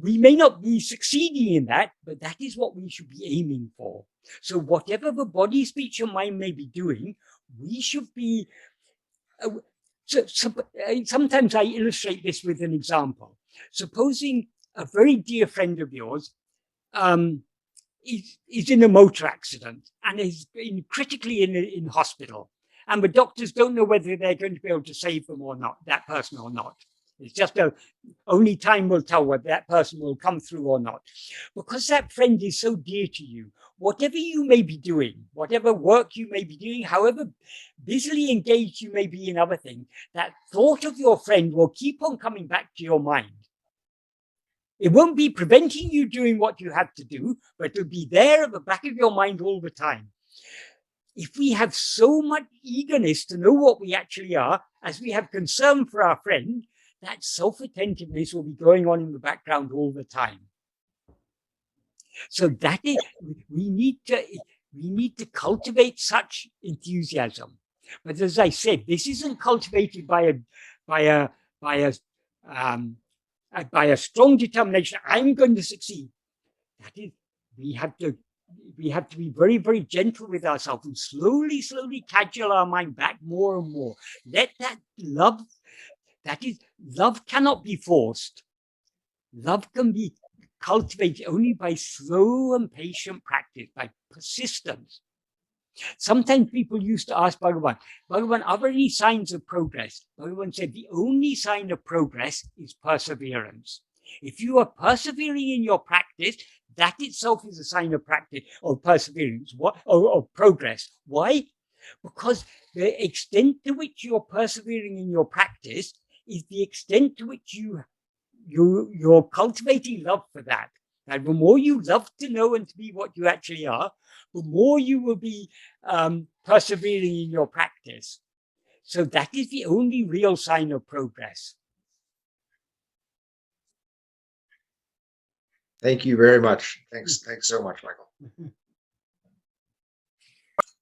We may not be succeeding in that, but that is what we should be aiming for. So whatever the body, speech, and mind may be doing, we should be. Sometimes I illustrate this with an example. Supposing a very dear friend of yours is in a motor accident and is critically in hospital, and the doctors don't know whether they're going to be able to save them or not, that person or not. It's just only time will tell whether that person will come through or not. Because that friend is so dear to you, whatever you may be doing, whatever work you may be doing, however busily engaged you may be in other things, that thought of your friend will keep on coming back to your mind. It won't be preventing you doing what you have to do, but it'll be there at the back of your mind all the time. If we have so much eagerness to know what we actually are, as we have concern for our friend, that self-attentiveness will be going on in the background all the time. So that is, we need to cultivate such enthusiasm. But as I said, this isn't cultivated by a strong determination. I'm going to succeed. That is, we have to be very, very gentle with ourselves and slowly cajole our mind back more and more. Let that love, love cannot be forced. Love can be cultivated only by slow and patient practice, by persistence. Sometimes people used to ask Bhagavan, are there any signs of progress? Bhagavan said, the only sign of progress is perseverance. If you are persevering in your practice, that itself is a sign of practice or perseverance or progress. Why? Because the extent to which you're persevering in your practice is the extent to which you're cultivating love for that. And the more you love to know and to be what you actually are, the more you will be persevering in your practice. So that is the only real sign of progress. Thank you very much. Thanks so much, Michael.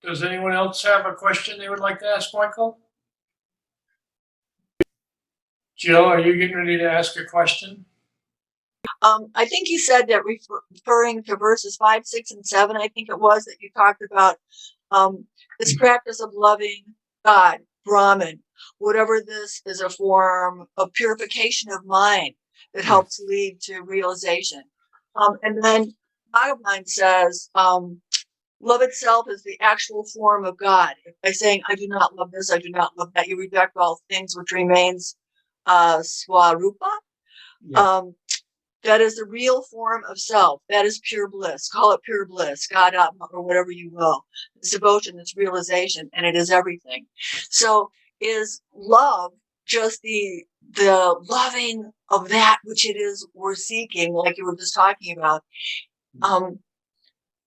Does anyone else have a question they would like to ask Michael? Jill, are you getting ready to ask a question? I think you said that referring to verses 5, 6, and 7, I think it was, that you talked about this practice of loving God, Brahman, whatever this is, a form of purification of mind that helps lead to realization. And then Bhagavan says, love itself is the actual form of God. By saying, I do not love this, I do not love that, you reject all things, which remains swarupa. Yes. That is the real form of self. That is pure bliss. Call it pure bliss, God, Atma, or whatever you will. It's devotion, it's realization, and it is everything. So is love just the loving of that which it is we're seeking, like you were just talking about?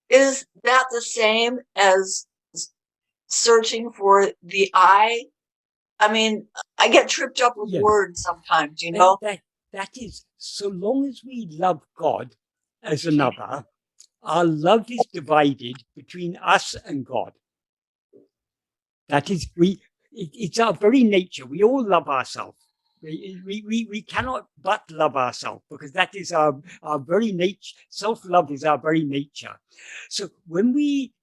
Is that the same as searching for the I? I mean, I get tripped up with words sometimes, you know? That is, so long as we love God as another, our love is divided between us and God. That is, it's our very nature. We all love ourselves. We cannot but love ourselves, because that is our very nature. Self-love is our very nature. So when we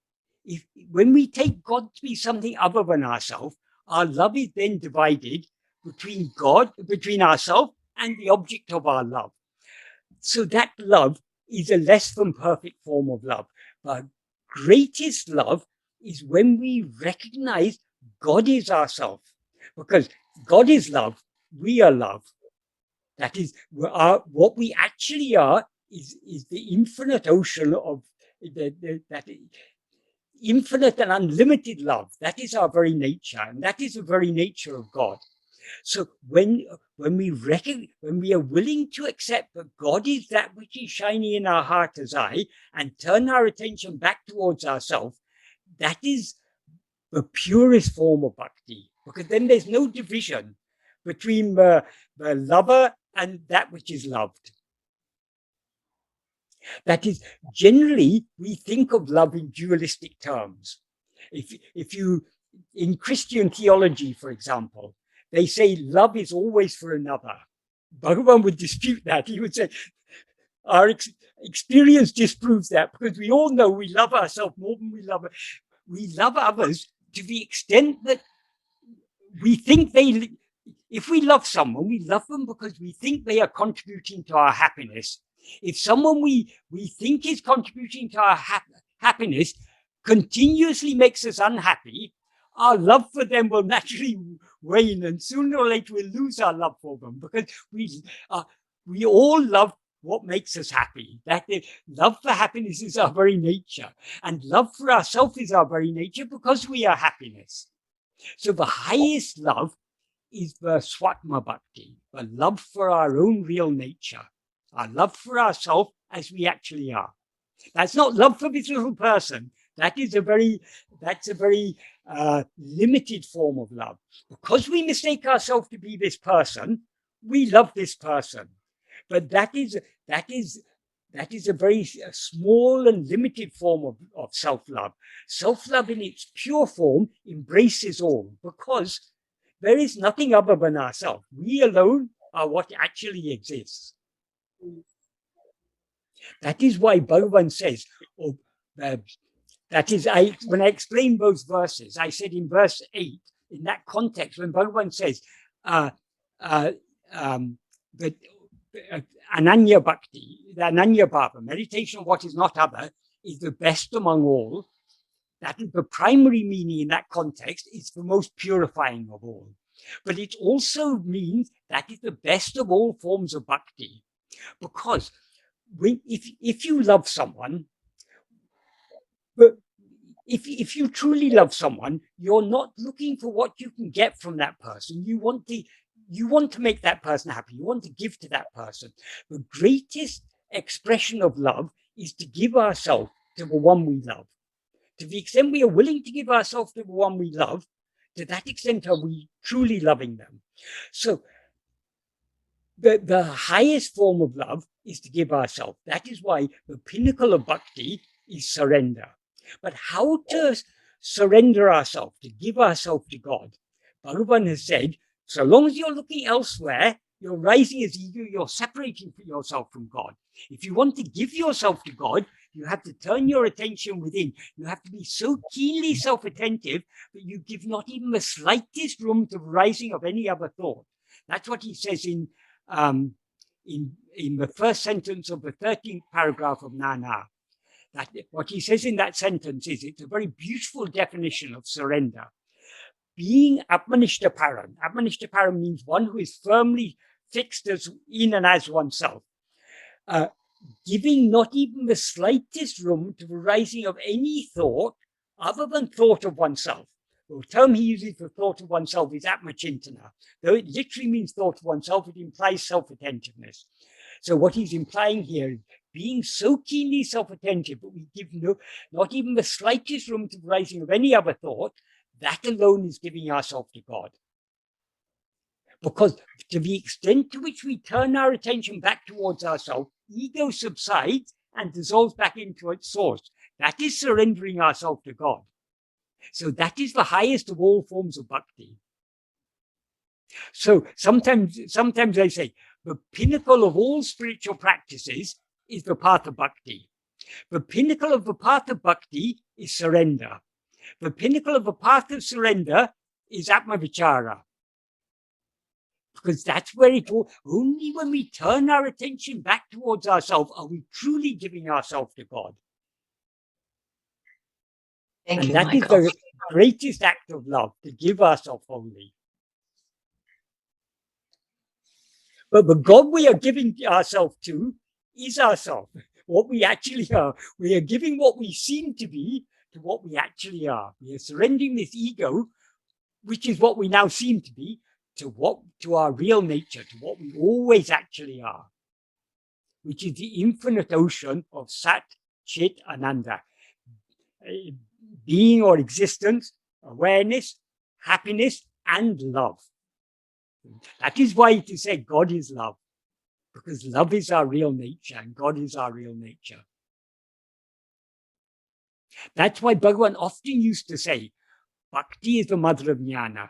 take God to be something other than ourselves, our love is then divided between God, between ourselves and the object of our love. So that love is a less than perfect form of love. But greatest love is when we recognize God is ourself, because God is love, we are love. That is, what we actually are is the infinite ocean of that infinite and unlimited love. That is our very nature, and that is the very nature of God. So when we are willing to accept that God is that which is shining in our heart as I, and turn our attention back towards ourselves, that is the purest form of bhakti, because then there's no division between the lover and that which is loved. That is, generally, we think of love in dualistic terms. If you, in Christian theology, for example, they say love is always for another. Bhagavan would dispute that. He would say, our experience disproves that, because we all know we love ourselves more than we love others, to the extent that we think if we love someone, we love them because we think they are contributing to our happiness. If someone we think is contributing to our happiness continuously makes us unhappy, our love for them will naturally wane, and sooner or later we'll lose our love for them, because we all love what makes us happy. That is, love for happiness is our very nature, and love for ourselves is our very nature, because we are happiness. So the highest love is the Swatma Bhakti, the love for our own real nature. our love for ourselves as we actually are. That's not love for this little person. That's a very limited form of love. Because we mistake ourselves to be this person, we love this person. But that is a very small and limited form of self-love. Self-love in its pure form embraces all, because there is nothing other than ourselves. We alone are what actually exists. That is why Bhagavan says, when I explained those verses, I said in verse 8, in that context, when Bhagavan says that Ananya Bhakti, the Ananya Bhava, meditation of what is not other, is the best among all. That is the primary meaning in that context. It's the most purifying of all. But it also means that is the best of all forms of bhakti. Because if you love someone, but if you truly love someone, you're not looking for what you can get from that person. You want to make that person happy. You want to give to that person. The greatest expression of love is to give ourselves to the one we love. To the extent we are willing to give ourselves to the one we love, to that extent are we truly loving them. So the highest form of love is to give ourselves. That is why the pinnacle of bhakti is surrender. But how to surrender ourselves, to give ourselves to God? Bhagavan has said, so long as you're looking elsewhere, you're rising as ego, you're separating yourself from God. If you want to give yourself to God, you have to turn your attention within. You have to be so keenly self-attentive that you give not even the slightest room to the rising of any other thought. That's what he says in the first sentence of the 13th paragraph of Nāṉ Ār. That what he says in that sentence is, it's a very beautiful definition of surrender. Being Atma-vichara. Atma-vichara means one who is firmly fixed as in and as oneself. Giving not even the slightest room to the rising of any thought other than thought of oneself. The term he uses for thought of oneself is Atma-chintana. Though it literally means thought of oneself, it implies self-attentiveness. So what he's implying here is being so keenly self-attentive that we give not even the slightest room to the rising of any other thought, that alone is giving ourselves to God. Because to the extent to which we turn our attention back towards ourselves, ego subsides and dissolves back into its source. That is surrendering ourselves to God. So that is the highest of all forms of bhakti. So sometimes I say, the pinnacle of all spiritual practices is the path of bhakti. The pinnacle of the path of bhakti is surrender. The pinnacle of the path of surrender is Atma-vichara. Because that's where it all, only when we turn our attention back towards ourselves are we truly giving ourselves to God. Thank And you, that Michael. is the greatest act of love, to give ourselves wholly. But the God we are giving ourselves to is ourselves, what we actually are. We are giving what we seem to be to what we actually are. We are surrendering this ego, which is what we now seem to be, to our real nature, to what we always actually are, which is the infinite ocean of Sat, Chit, Ananda. Being or existence, awareness, happiness, and love. That is why it is said God is love, because love is our real nature and God is our real nature. That's why Bhagavan often used to say, Bhakti is the mother of jnana.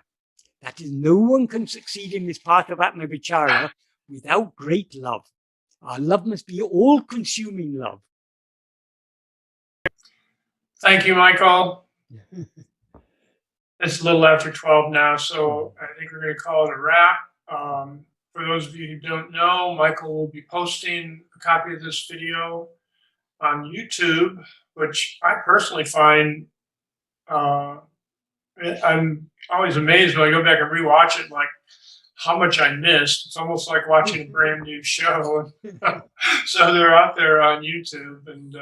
That is, no one can succeed in this path of Atma-vichara without great love. Our love must be all-consuming love. Thank you, Michael. It's a little after 12 now, so I think we're going to call it a wrap. For those of you who don't know, Michael will be posting a copy of this video on YouTube, which I personally find I'm always amazed when I go back and rewatch it, like how much I missed. It's almost like watching a brand new show. So they're out there on YouTube. And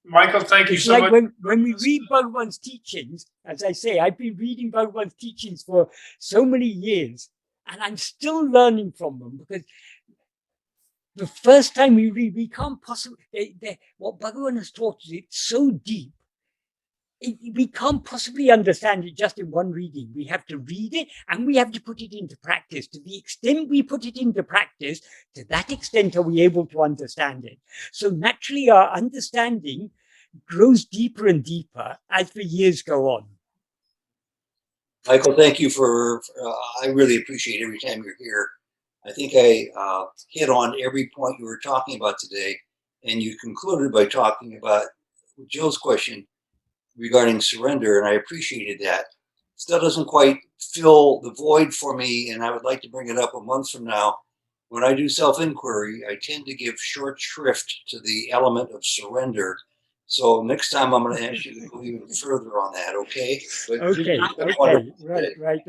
Michael, thank you It's so like much. when we read Bhagavan's teachings, as I say, I've been reading Bhagavan's teachings for so many years, and I'm still learning from them, because the first time we read, we can't possibly, what Bhagavan has taught us, it's so deep. We can't possibly understand it just in one reading. We have to read it and we have to put it into practice. To the extent we put it into practice, to that extent are we able to understand it. So naturally our understanding grows deeper and deeper as the years go on. Michael, thank you for I really appreciate every time you're here. I think I hit on every point you were talking about today, and you concluded by talking about Jill's question regarding surrender, and I appreciated that. Still doesn't quite fill the void for me, and I would like to bring it up a month from now. When I do self-inquiry, I tend to give short shrift to the element of surrender. So next time I'm going to ask you to go even further on that, okay? But Okay, right.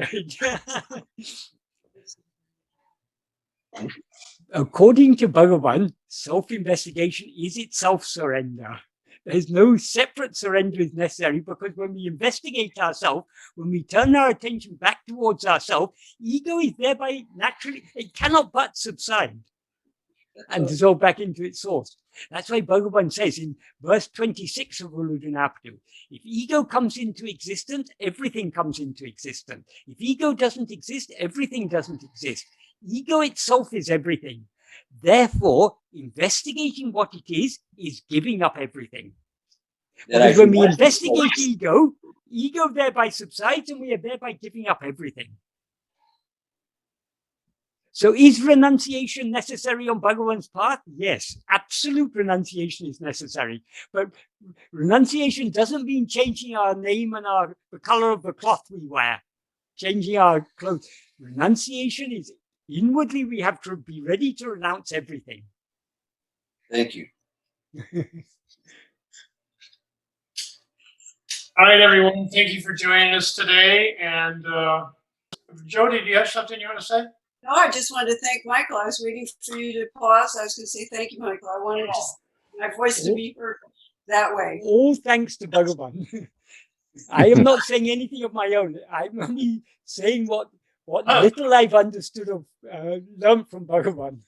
According to Bhagavan, self-investigation is itself surrender. There's no separate surrender is necessary, because when we investigate ourselves, when we turn our attention back towards ourselves, ego is thereby naturally, it cannot but subside and dissolve back into its source. That's why Bhagavan says in verse 26 of Uḷḷadu Nāṛpadu, if ego comes into existence, everything comes into existence. If ego doesn't exist, everything doesn't exist. Ego itself is everything. Therefore, investigating what it is giving up everything. Because when we investigate ego thereby subsides and we are thereby giving up everything. So is renunciation necessary on Bhagavan's path? Yes, absolute renunciation is necessary. But renunciation doesn't mean changing our name and the color of the cloth we wear, changing our clothes. Renunciation is inwardly we have to be ready to renounce everything. Thank you. All right, everyone. Thank you for joining us today. And Jody, do you have something you want to say? No, I just wanted to thank Michael. I was waiting for you to pause. I was going to say thank you, Michael. I wanted my voice to be heard that way. All thanks to Bhagavan. I am not saying anything of my own. I'm only saying what little I've understood of learned from Bhagavan.